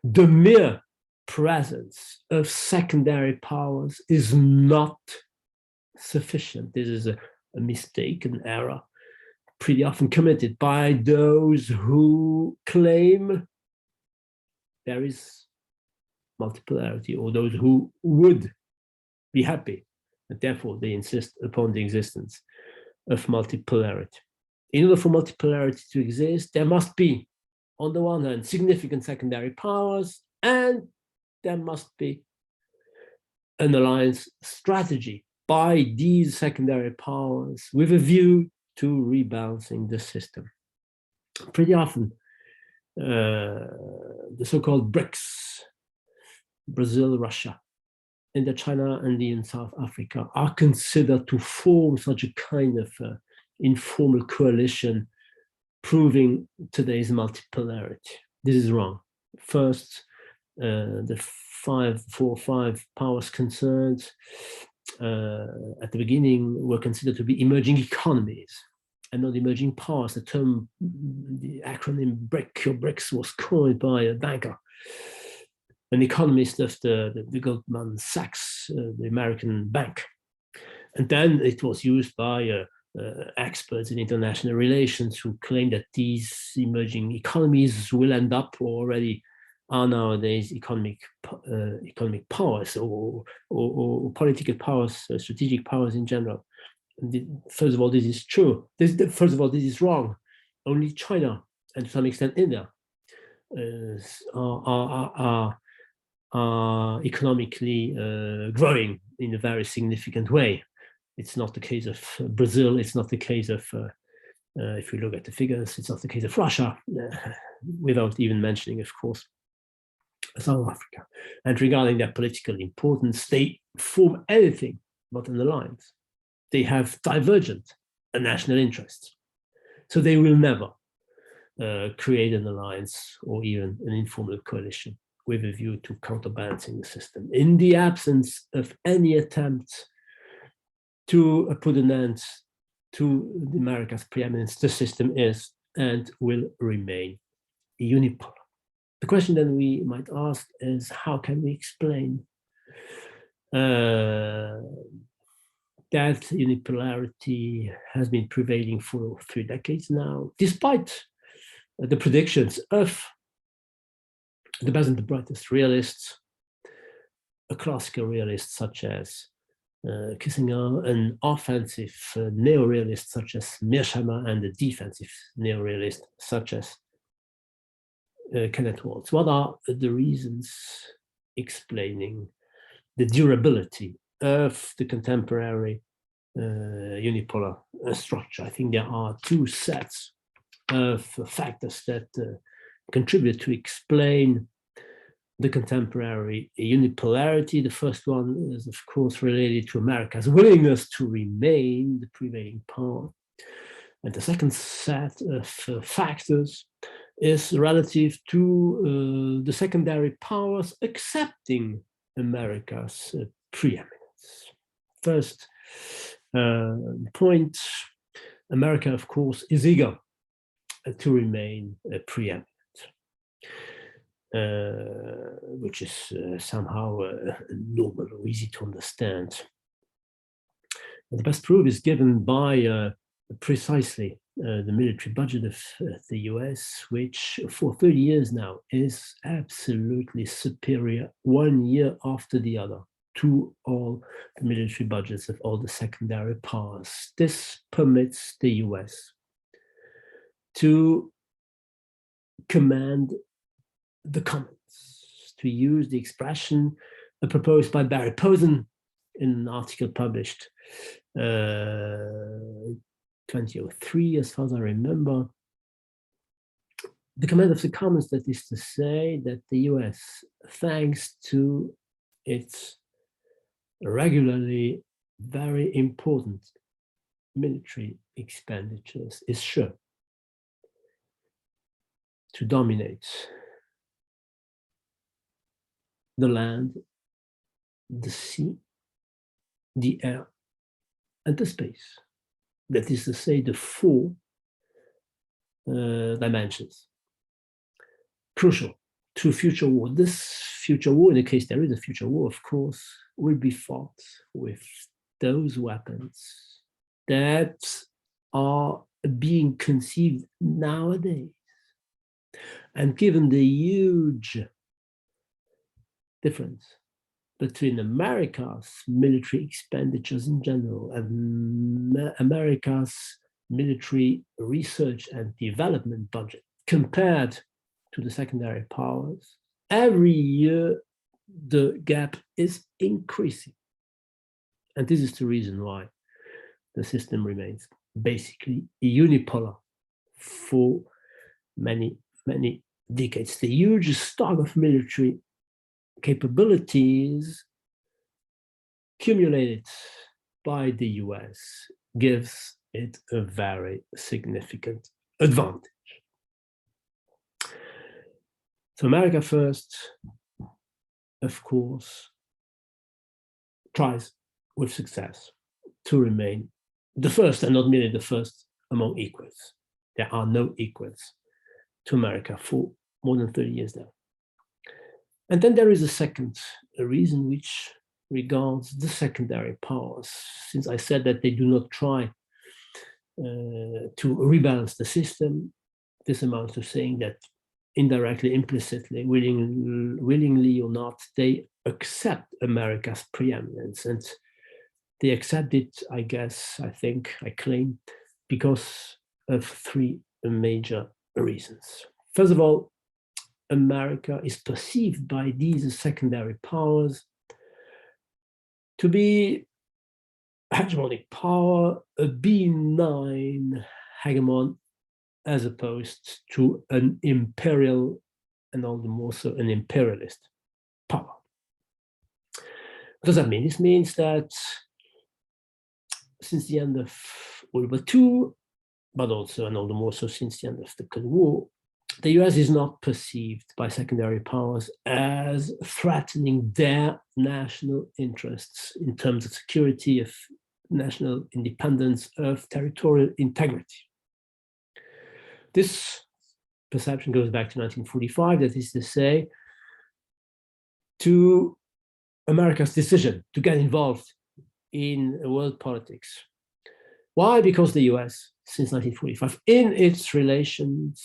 the mere presence of secondary powers is not sufficient. This is a mistake, an error pretty often committed by those who claim there is multipolarity, or those who would be happy, and therefore they insist upon the existence of multipolarity. In order for multipolarity to exist, there must be, on the one hand, significant secondary powers, and there must be an alliance strategy by these secondary powers with a view to rebalancing the system. Pretty often, the so-called BRICS, Brazil, Russia, India, China, India, and South Africa, are considered to form such a kind of informal coalition, proving today's multipolarity. This is wrong. First, the four or five powers concerned at the beginning were considered to be emerging economies and not emerging powers. The term, the acronym BRIC or BRICS, was coined by a banker, an economist of the Goldman Sachs, the American bank. And then it was used by experts in international relations who claim that these emerging economies will end up, or already are nowadays, economic powers or political powers, strategic powers in general. First of all, this is true. First of all, this is wrong. Only China, and to some extent India, are economically growing in a very significant way. It's not the case of Brazil. It's not the case of, if we look at the figures, it's not the case of Russia, without even mentioning, of course, South Africa. And regarding their political importance, they form anything but an alliance. They have divergent national interests. So they will never create an alliance or even an informal coalition with a view to counterbalancing the system. In the absence of any attempt to put an end to America's preeminence, the system is and will remain unipolar. The question then we might ask is, how can we explain that unipolarity has been prevailing for 3 decades now, despite the predictions of the best and the brightest realists, a classical realist such as Kissinger, an offensive neorealist such as Mearsheimer, and a defensive neorealist such as Kenneth Waltz. What are the reasons explaining the durability of the contemporary unipolar structure? I think there are 2 sets of factors that contribute to explain the contemporary unipolarity. The first one is, of course, related to America's willingness to remain the prevailing power. And the second set of factors is relative to the secondary powers accepting America's preeminence. First point, America, of course, is eager to remain preeminent, which is somehow normal or easy to understand. And the best proof is given by precisely the military budget of the US, which for 30 years now is absolutely superior, 1 year after the other, to all the military budgets of all the secondary powers. This permits the US to command the commons, to use the expression proposed by Barry Posen in an article published 2003, as far as I remember. The command of the commons, that is to say that the US, thanks to its regularly very important military expenditures, is sure to dominate the land, the sea, the air, and the space. That is to say, the 4 dimensions crucial to future war. This future war, in the case there is a future war, of course, will be fought with those weapons that are being conceived nowadays. And given the huge difference between America's military expenditures in general and America's military research and development budget compared to the secondary powers, every year the gap is increasing. And this is the reason why the system remains basically unipolar for many, many decades. The huge stock of military capabilities accumulated by the US gives it a very significant advantage. So America first, of course, tries with success to remain the first, and not merely the first among equals. There are no equals to America for more than 30 years now. And then there is a second reason which regards the secondary powers. Since I said that they do not try to rebalance the system, this amounts to saying that indirectly, implicitly, willingly or not, they accept America's preeminence. And they accept it, I guess, I think, I claim, because of three major reasons. First of all, America is perceived by these secondary powers to be a hegemonic power, a benign hegemon, as opposed to an imperial, and all the more so an imperialist power. What does that mean? This means that since the end of World War II, but also, and all the more so since the end of the Cold War, the US is not perceived by secondary powers as threatening their national interests in terms of security, of national independence, of territorial integrity. This perception goes back to 1945, that is to say, to America's decision to get involved in world politics. Why? Because the US, since 1945, in its relations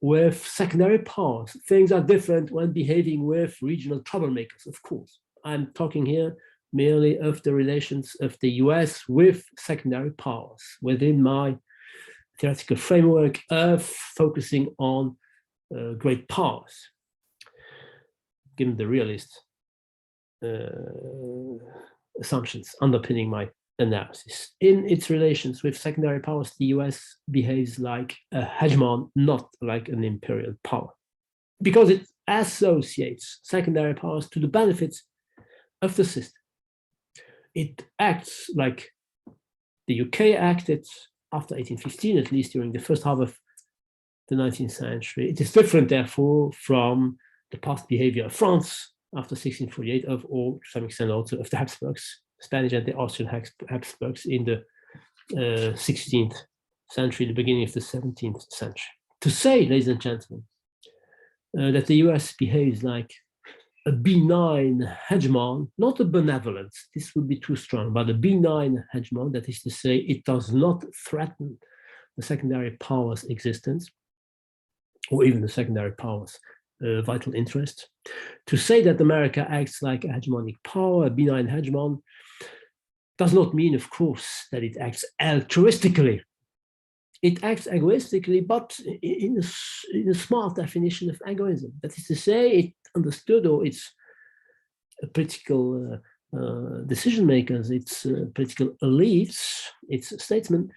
with secondary powers, things are different when behaving with regional troublemakers, of course. I'm talking here merely of the relations of the US with secondary powers within my theoretical framework of focusing on great powers, given the realist assumptions underpinning my analysis. In its relations with secondary powers, the US behaves like a hegemon, not like an imperial power, because it associates secondary powers to the benefits of the system. It acts like the UK acted after 1815, at least during the first half of the 19th century. It is different, therefore, from the past behavior of France after 1648, or to some extent also of the Habsburgs, Spanish and the Austrian Habsburgs in the 16th century, the beginning of the 17th century. To say, ladies and gentlemen, that the US behaves like a benign hegemon, not a benevolent, this would be too strong, but a benign hegemon, that is to say, it does not threaten the secondary powers' existence, or even the secondary powers' vital interest. To say that America acts like a hegemonic power, a benign hegemon, does not mean, of course, that it acts altruistically. It acts egoistically, but in a smart definition of egoism. That is to say, it understood, or its political decision makers, its political elites, its statesmen,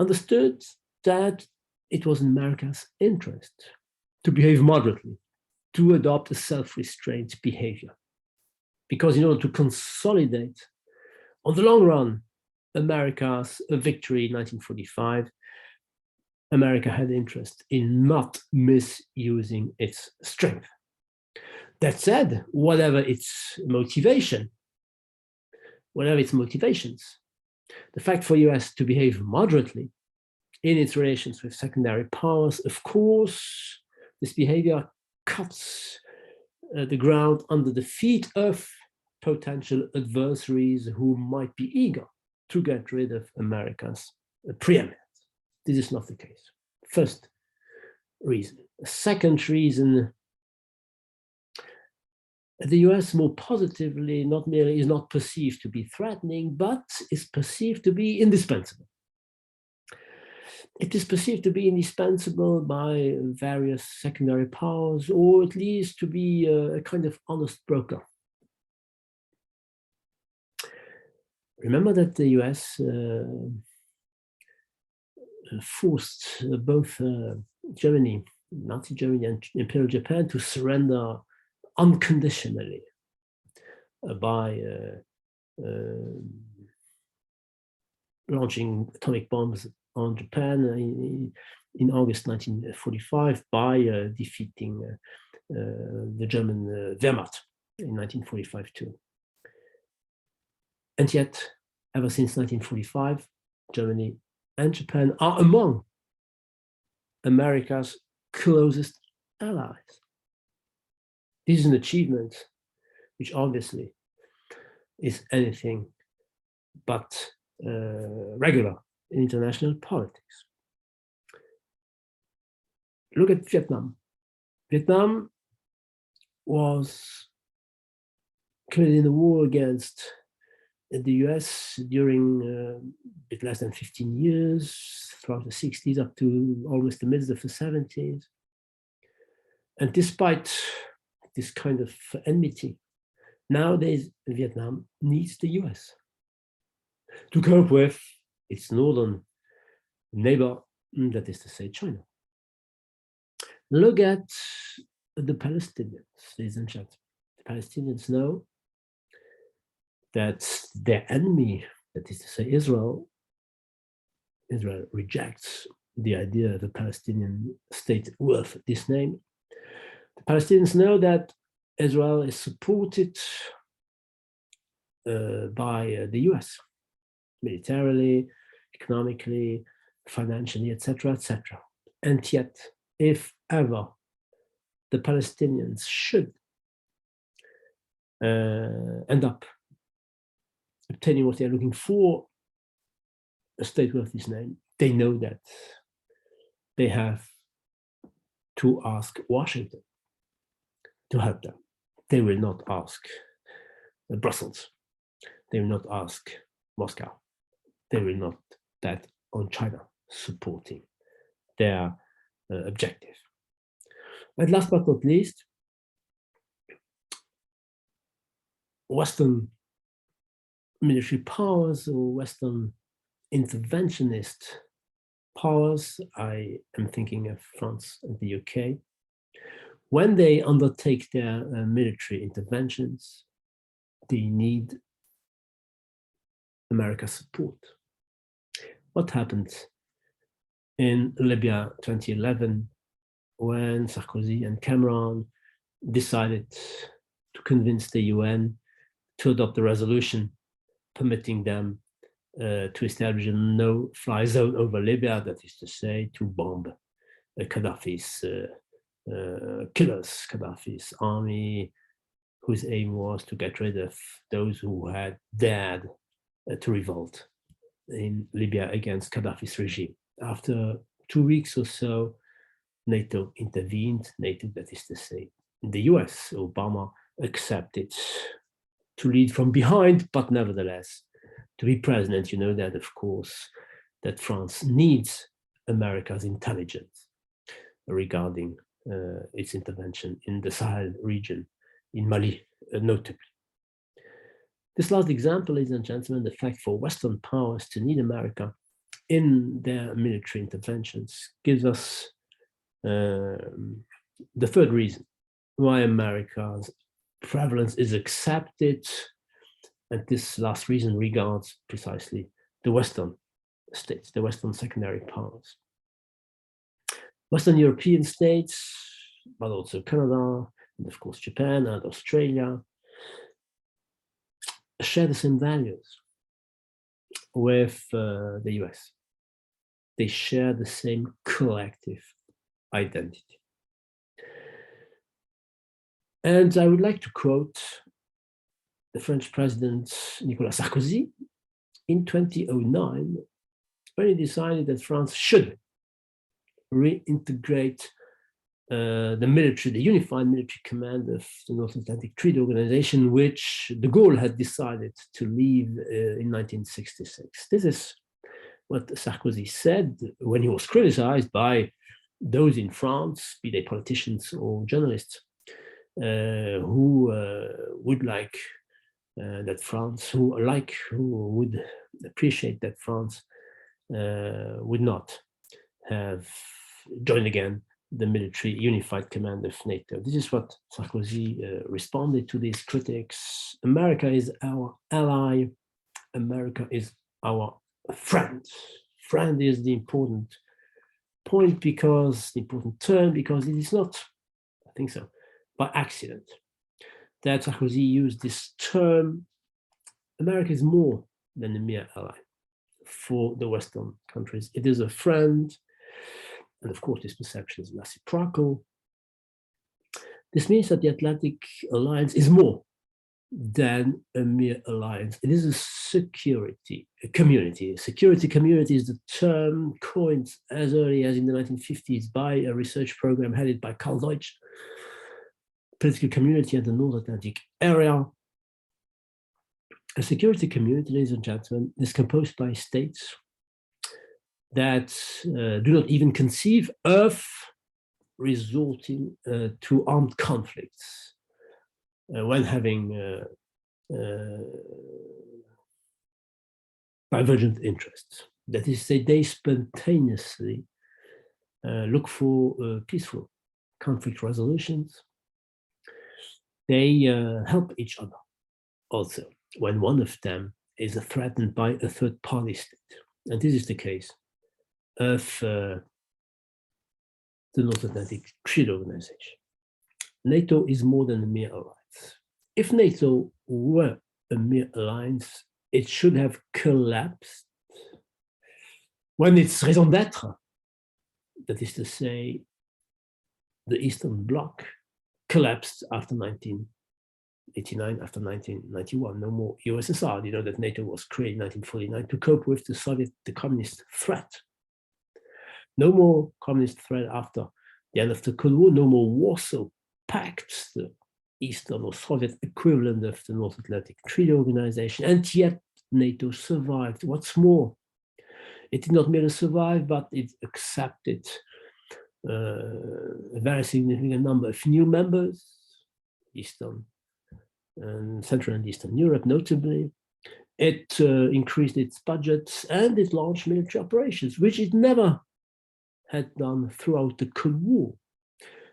understood that it was in America's interest to behave moderately, to adopt a self-restraint behavior. Because in order to consolidate, on the long run, America's victory in 1945, America had interest in not misusing its strength. That said, whatever its motivations, the fact for US to behave moderately in its relations with secondary powers, of course, this behavior cuts the ground under the feet of potential adversaries who might be eager to get rid of America's preeminent. This is not the case. First reason. Second reason, the US more positively not merely is not perceived to be threatening, but is perceived to be indispensable. It is perceived to be indispensable by various secondary powers, or at least to be a kind of honest broker. Remember that the US forced both Germany, Nazi Germany, and Imperial Japan to surrender unconditionally by launching atomic bombs on Japan in August 1945 by defeating the German Wehrmacht in 1945 too. And yet, ever since 1945, Germany and Japan are among America's closest allies. This is an achievement which obviously is anything but regular in international politics. Look at Vietnam. Vietnam was committed in the war against the US during a bit less than 15 years, throughout the 60s up to almost the midst of the 70s. And despite this kind of enmity, nowadays Vietnam needs the US to cope with its northern neighbor, that is to say, China. Look at the Palestinians, ladies and gentlemen. The Palestinians know that their enemy, that is to say, Israel rejects the idea of a Palestinian state worth this name. The Palestinians know that Israel is supported by the US, militarily, economically, financially, etc., etc. And yet, if ever the Palestinians should end up obtaining what they're looking for, a state worth this name, they know that they have to ask Washington to help them. They will not ask Brussels. They will not ask Moscow. They will not bet on China supporting their objective. And last but not least, Western military powers or Western interventionist powers, I am thinking of France and the UK, when they undertake their military interventions, they need America's support. What happened in Libya 2011 when Sarkozy and Cameron decided to convince the UN to adopt a resolution permitting them to establish a no-fly zone over Libya, that is to say, to bomb Gaddafi's killers, Gaddafi's army, whose aim was to get rid of those who had dared to revolt in Libya against Gaddafi's regime. After 2 weeks or so, NATO intervened. NATO, that is to say, the US, Obama, accepted to lead from behind, but nevertheless, to be president. You know that, of course, that France needs America's intelligence regarding its intervention in the Sahel region, in Mali, notably. This last example, ladies and gentlemen, the fact for Western powers to need America in their military interventions gives us the third reason why America's prevalence is accepted. And this last reason regards precisely the Western states, the Western secondary powers. Western European states, but also Canada, and of course Japan and Australia, share the same values with the US. They share the same collective identity. And I would like to quote the French president Nicolas Sarkozy in 2009 when he decided that France should reintegrate the military, the unified military command of the North Atlantic Treaty Organization, which de Gaulle had decided to leave in 1966. This is what Sarkozy said when he was criticized by those in France, be they politicians or journalists, who would like that France, who would appreciate that France would not have joined again the military unified command of NATO. This is what Sarkozy responded to these critics. America is our ally. America is our friend. Friend is the important point, because the important term, because it is not, I think so, by accident that Sarkozy used this term. America is more than a mere ally for the Western countries. It is a friend. And of course, this perception is reciprocal. This means that the Atlantic Alliance is more than a mere alliance. It is a security community. A security community is the term coined as early as in the 1950s by a research program headed by Karl Deutsch, political community in the North Atlantic area. A security community, ladies and gentlemen, is composed by states that do not even conceive of resorting to armed conflicts when having divergent interests. That is to say, they spontaneously look for peaceful conflict resolutions. They help each other also when one of them is threatened by a third party state. And this is the case of the North Atlantic Treaty Organization. NATO is more than a mere alliance. If NATO were a mere alliance, it should have collapsed when its raison d'etre, that is to say, the Eastern Bloc, collapsed after 1989, after 1991. No more USSR. You know that NATO was created in 1949 to cope with the communist threat. No more communist threat after the end of the Cold War. No more Warsaw Pact, the Eastern or Soviet equivalent of the North Atlantic Treaty Organization. And yet NATO survived. What's more, it did not merely survive, but it accepted a very significant number of new members, Eastern and Central and Eastern Europe notably. It increased its budget, and it launched military operations, which it never had done throughout the Cold War.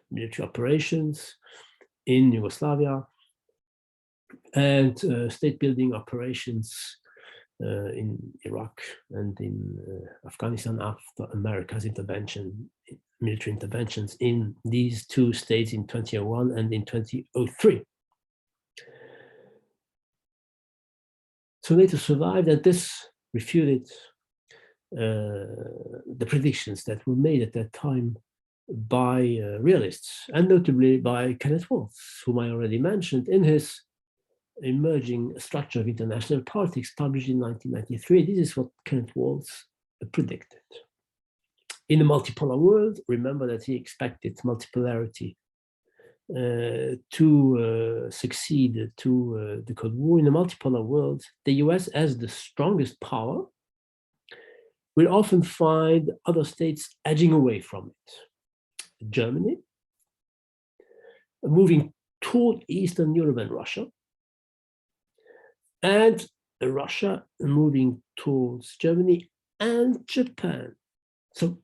Military operations in Yugoslavia and state-building operations in Iraq and in Afghanistan after America's intervention, military interventions in these two states in 2001 and in 2003. So NATO survived, and this refuted the predictions that were made at that time by realists, and notably by Kenneth Waltz, whom I already mentioned in his Emerging Structure of International Politics, published in 1993. This is what Kenneth Waltz predicted. In a multipolar world, remember that he expected multipolarity to succeed to the Cold War. In a multipolar world, the US, as the strongest power, will often find other states edging away from it. Germany, moving toward Eastern Europe and Russia, and Russia moving towards Germany and Japan. So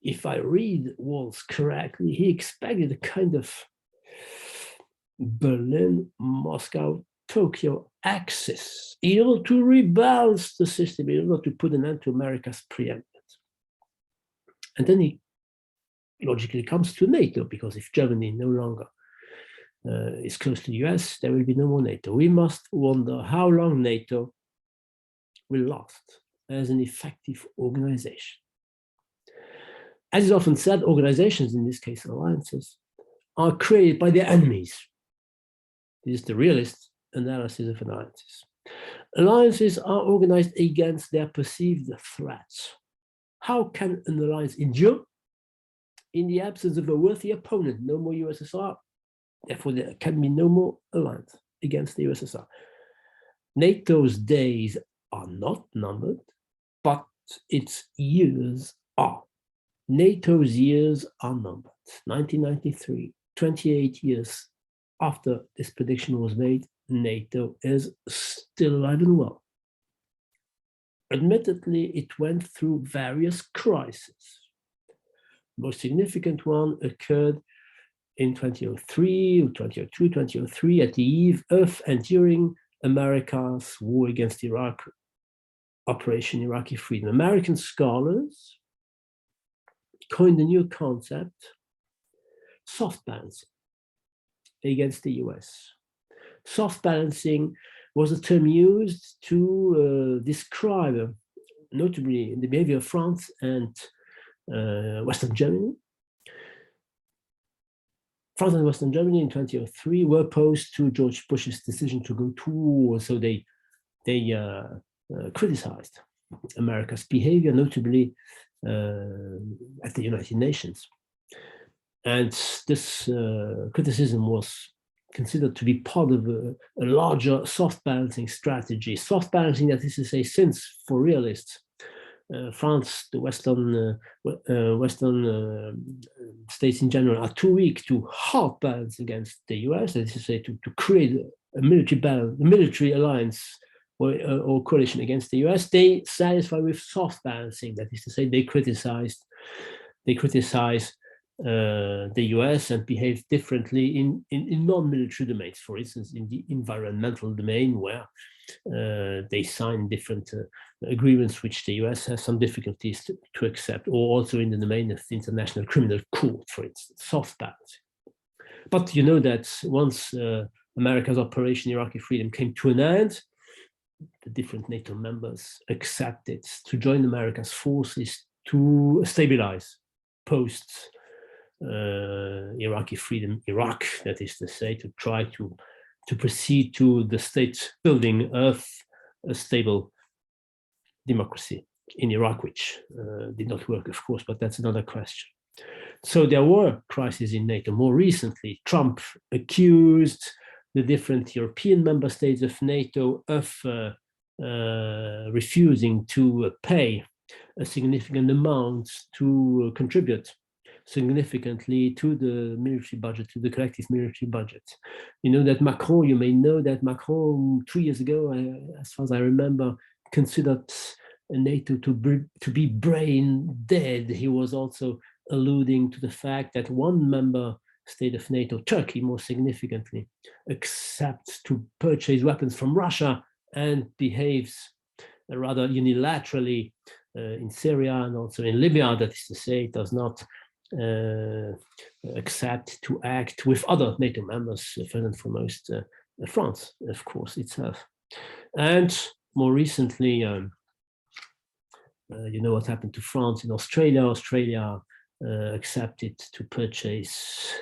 if I read Waltz correctly, he expected a kind of Berlin, Moscow, Tokyo axis in order to rebalance the system, in order to put an end to America's preeminence. And then he logically comes to NATO, because if Germany no longer is close to the US, there will be no more NATO. We must wonder how long NATO will last as an effective organization. As is often said, organizations, in this case alliances, are created by their enemies. This is the realist analysis of alliances. Alliances are organized against their perceived threats. How can an alliance endure? In the absence of a worthy opponent, no more USSR. Therefore, there can be no more alliance against the USSR. NATO's days are not numbered, but its years are. NATO's years are numbered. 1993, 28 years after this prediction was made, NATO is still alive and well. Admittedly, it went through various crises. The most significant one occurred in 2003, 2002, 2003, at the eve of and during America's war against Iraq, Operation Iraqi Freedom. American scholars coined a new concept, soft balancing against the US. Soft balancing was a term used to describe, notably, the behavior of France and Western Germany. France and Western Germany in 2003 were opposed to George Bush's decision to go to war, so they criticized America's behavior, notably at the United Nations. And this criticism was considered to be part of a larger soft balancing strategy. Soft balancing, that is to say, since for realists, France, the Western states in general are too weak to hard balance against the US, that is to say, to create a military balance, a military alliance or coalition against the US, they satisfy with soft balancing, that is to say, they criticize the US and behave differently in non-military domains, for instance, in the environmental domain, where they sign different agreements which the US has some difficulties to accept, or also in the domain of the International Criminal Court, for instance, soft balancing. But you know that once America's Operation Iraqi Freedom came to an end, the different NATO members accepted to join America's forces to stabilize post Iraqi freedom Iraq, that is to say, to try to proceed to the state building of a stable democracy in Iraq, which did not work, of course, but that's another question. So there were crises in NATO. More recently, Trump accused the different European member states of NATO of refusing to pay a significant amount to contribute significantly to the military budget, to the collective military budget. You know that Macron, you may know that Macron 2 years ago, as far as I remember, considered NATO to be brain dead. He was also alluding to the fact that one member state of NATO, Turkey more significantly, accepts to purchase weapons from Russia and behaves rather unilaterally in Syria and also in Libya, that is to say, it does not accept to act with other NATO members, first and foremost France, of course, itself. And more recently, you know what happened to France in Australia. Australia accepted to purchase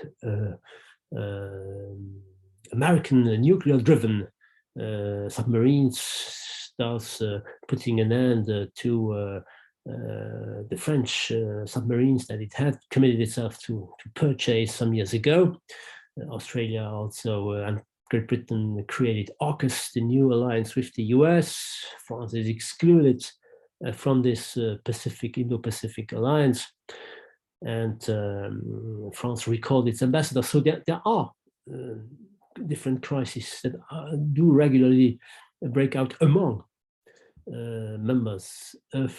American nuclear-driven submarines, thus putting an end to the French submarines that it had committed itself to purchase some years ago. Australia also and Great Britain created AUKUS, the new alliance with the US. France is excluded from this Indo-Pacific alliance, and France recalled its ambassador. So there are different crises that do regularly break out among members of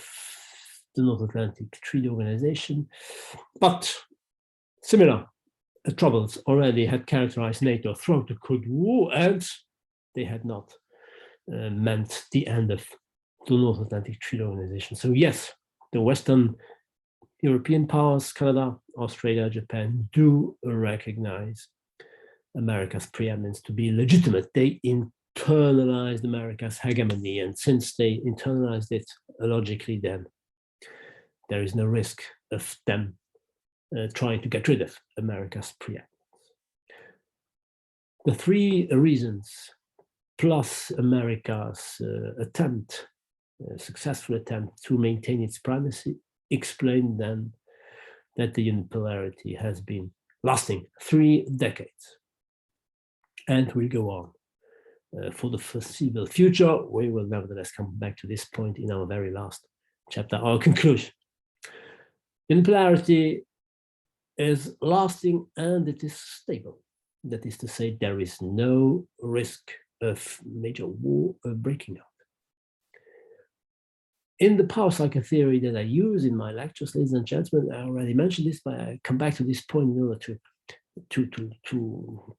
the North Atlantic Treaty Organization, but similar troubles already had characterized NATO throughout the Cold War, and they had not meant the end of the North Atlantic Treaty Organization. So yes, the Western European powers, Canada, Australia, Japan, do recognize America's preeminence to be legitimate. They internalized America's hegemony, and since they internalized it logically, then there is no risk of them trying to get rid of America's preeminence. The three reasons plus America's successful attempt to maintain its primacy, explain then that the unipolarity has been lasting 3 decades and will go on for the foreseeable future. We will nevertheless come back to this point in our very last chapter, our conclusion. Unipolarity is lasting and it is stable. That is to say, there is no risk of major war breaking out. In the power cycle theory that I use in my lectures, ladies and gentlemen, I already mentioned this, but I come back to this point in order to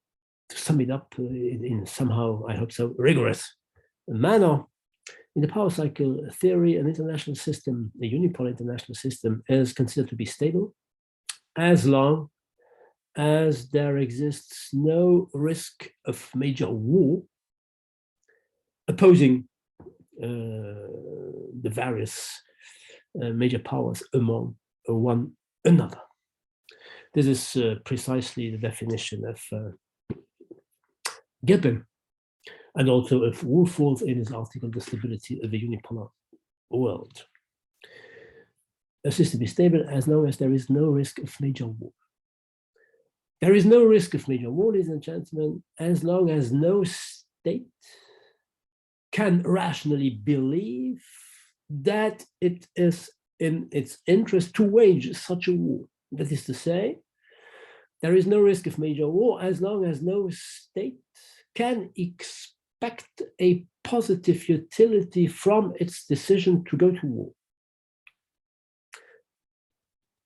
sum it up in somehow, I hope so, rigorous manner. In the power cycle theory, an international system, a unipolar international system, is considered to be stable as long as there exists no risk of major war opposing the various major powers among one another. This is precisely the definition of Gilpin and also of Woolforth in his article, The Stability of a Unipolar World. A system is stable as long as there is no risk of major war. There is no risk of major war, ladies and gentlemen, as long as no state can rationally believe that it is in its interest to wage such a war. That is to say, there is no risk of major war as long as no state can expect a positive utility from its decision to go to war.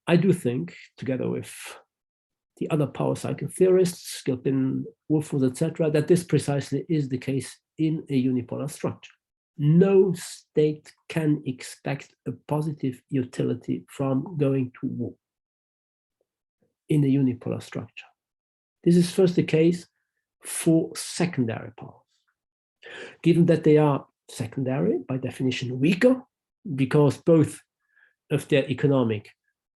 I do think, together with the other power cycle theorists, Gilpin, Woolforth, etc., that this precisely is the case in a unipolar structure. No state can expect a positive utility from going to war in a unipolar structure. This is first the case for secondary powers. Given that they are secondary, by definition weaker, because both of their economic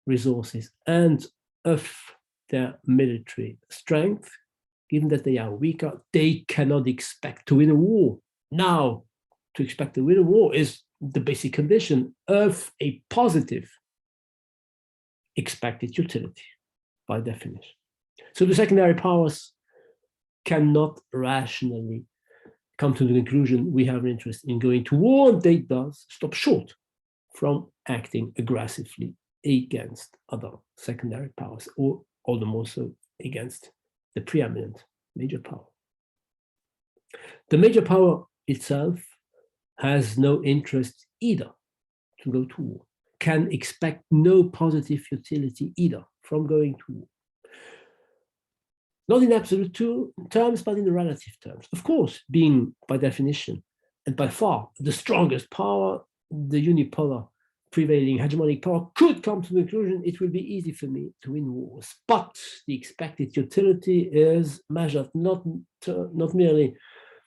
resources and of their military strength, given that they are weaker, they cannot expect to win a war. Now, to expect to win a war is the basic condition of a positive expected utility, by definition. So the secondary powers cannot rationally come to the conclusion we have an interest in going to war, and they thus stop short from acting aggressively against other secondary powers, or all the more so against the preeminent major power. The major power itself has no interest either to go to war, can expect no positive utility either from going to war. Not in absolute terms, but in relative terms. Of course, being by definition and by far the strongest power, the unipolar prevailing hegemonic power could come to the conclusion it will be easy for me to win wars. But the expected utility is measured not merely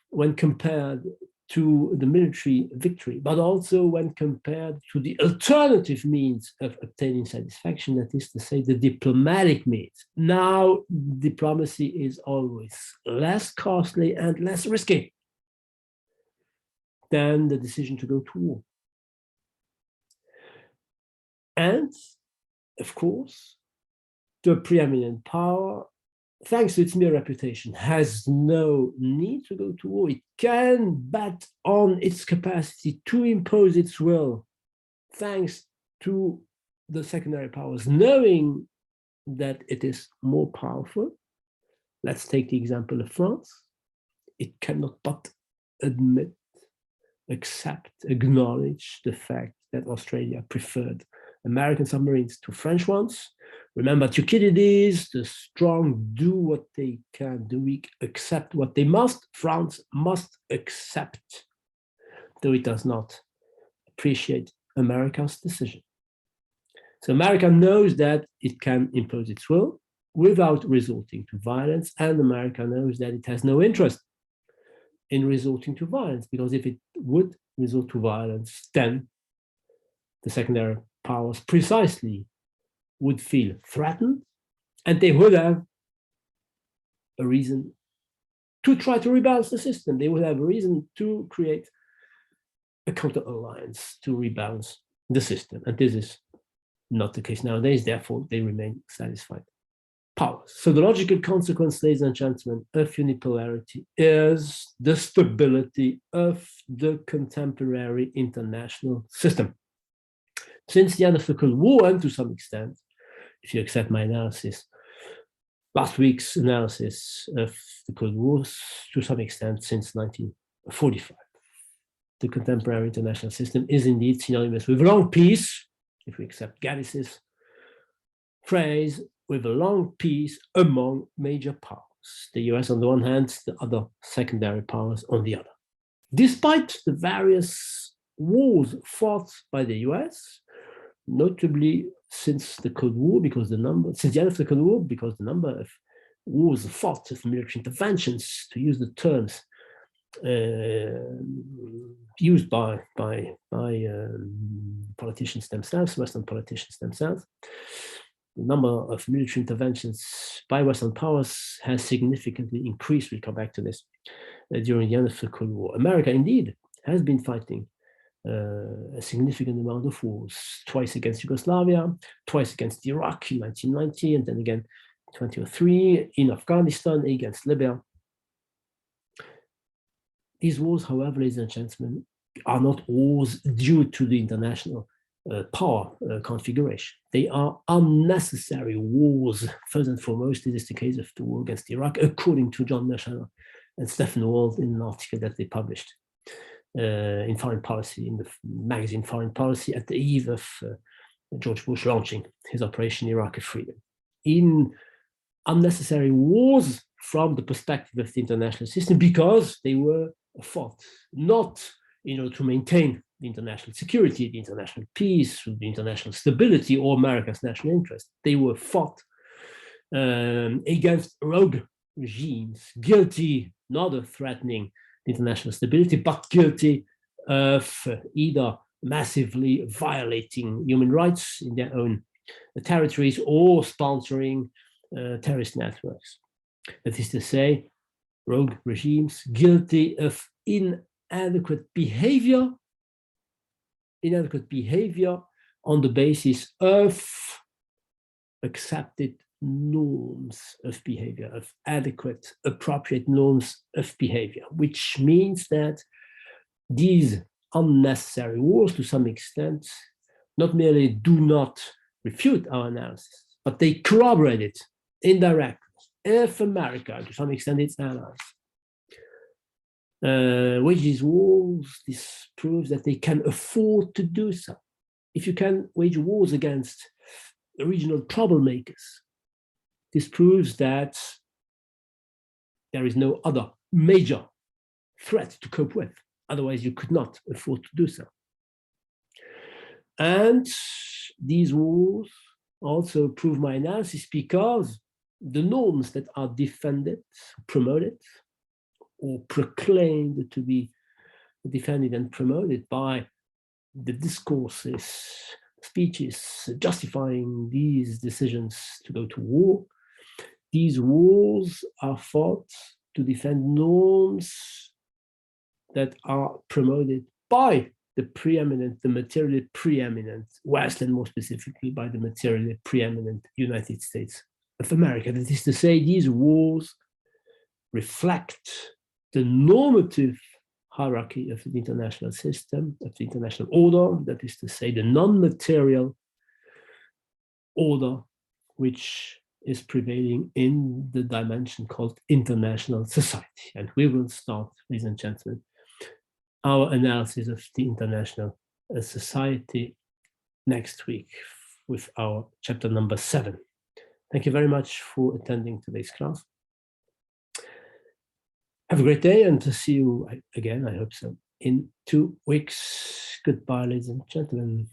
when compared to the military victory, but also when compared to the alternative means of obtaining satisfaction, that is to say, the diplomatic means. Now, diplomacy is always less costly and less risky than the decision to go to war. And, of course, the preeminent power, thanks to its mere reputation, has no need to go to war. It can bet on its capacity to impose its will, thanks to the secondary powers, knowing that it is more powerful. Let's take the example of France. It cannot but admit, accept, acknowledge the fact that Australia preferred American submarines to French ones. Remember Thucydides, the strong do what they can, the weak accept what they must. France must accept, though it does not appreciate America's decision. So America knows that it can impose its will without resorting to violence, and America knows that it has no interest in resorting to violence, because if it would resort to violence, then the secondary powers precisely would feel threatened, and they would have a reason to try to rebalance the system. They would have a reason to create a counter-alliance to rebalance the system. And this is not the case nowadays, therefore they remain satisfied powers. So the logical consequence, ladies and gentlemen, of unipolarity is the stability of the contemporary international system. Since the end of the Cold War, and to some extent, if you accept my analysis, last week's analysis of the Cold War, to some extent since 1945, the contemporary international system is indeed synonymous with long peace, if we accept Gaddis's phrase, with a long peace among major powers, the US on the one hand, the other secondary powers on the other. Despite the various wars fought by the US, notably since the Cold War, since the end of the Cold War, because the number of wars fought, of military interventions, to use the terms used by politicians themselves, Western politicians themselves, the number of military interventions by Western powers has significantly increased. We'll come back to this during the end of the Cold War. America, indeed, has been fighting a significant amount of wars, twice against Yugoslavia, twice against Iraq in 1990, and then again in 2003, in Afghanistan against Libya. These wars, however, ladies and gentlemen, are not wars due to the international power configuration. They are unnecessary wars. First and foremost, this is the case of the war against Iraq, according to John Mershall and Stephen Walt in an article that they published in Foreign Policy, in the magazine Foreign Policy, at the eve of George Bush launching his Operation Iraqi Freedom. In unnecessary wars from the perspective of the international system, because they were fought not to maintain the international security, the international peace, the international stability, or America's national interest. They were fought against rogue regimes, guilty not of threatening the international stability, but guilty of either massively violating human rights in their own territories or sponsoring terrorist networks. That is to say, rogue regimes guilty of inadequate behavior on the basis of accepted norms of behavior, of adequate, appropriate norms of behavior, which means that these unnecessary wars, to some extent, not merely do not refute our analysis, but they corroborate it indirectly. If America, to some extent its allies, wage these wars, this proves that they can afford to do so. If you can wage wars against the regional troublemakers, this proves that there is no other major threat to cope with. Otherwise, you could not afford to do so. And these wars also prove my analysis because the norms that are defended, promoted, or proclaimed to be defended and promoted by the discourses, speeches justifying these decisions to go to war, these wars are fought to defend norms that are promoted by the materially preeminent West, and more specifically by the materially preeminent United States of America. That is to say, these wars reflect the normative hierarchy of the international system, of the international order, that is to say, the non-material order which is prevailing in the dimension called international society. And we will start, ladies and gentlemen, our analysis of the international society next week with our chapter number 7. Thank you very much for attending today's class. Have a great day, and to see you again, I hope so, in 2 weeks. Goodbye, ladies and gentlemen.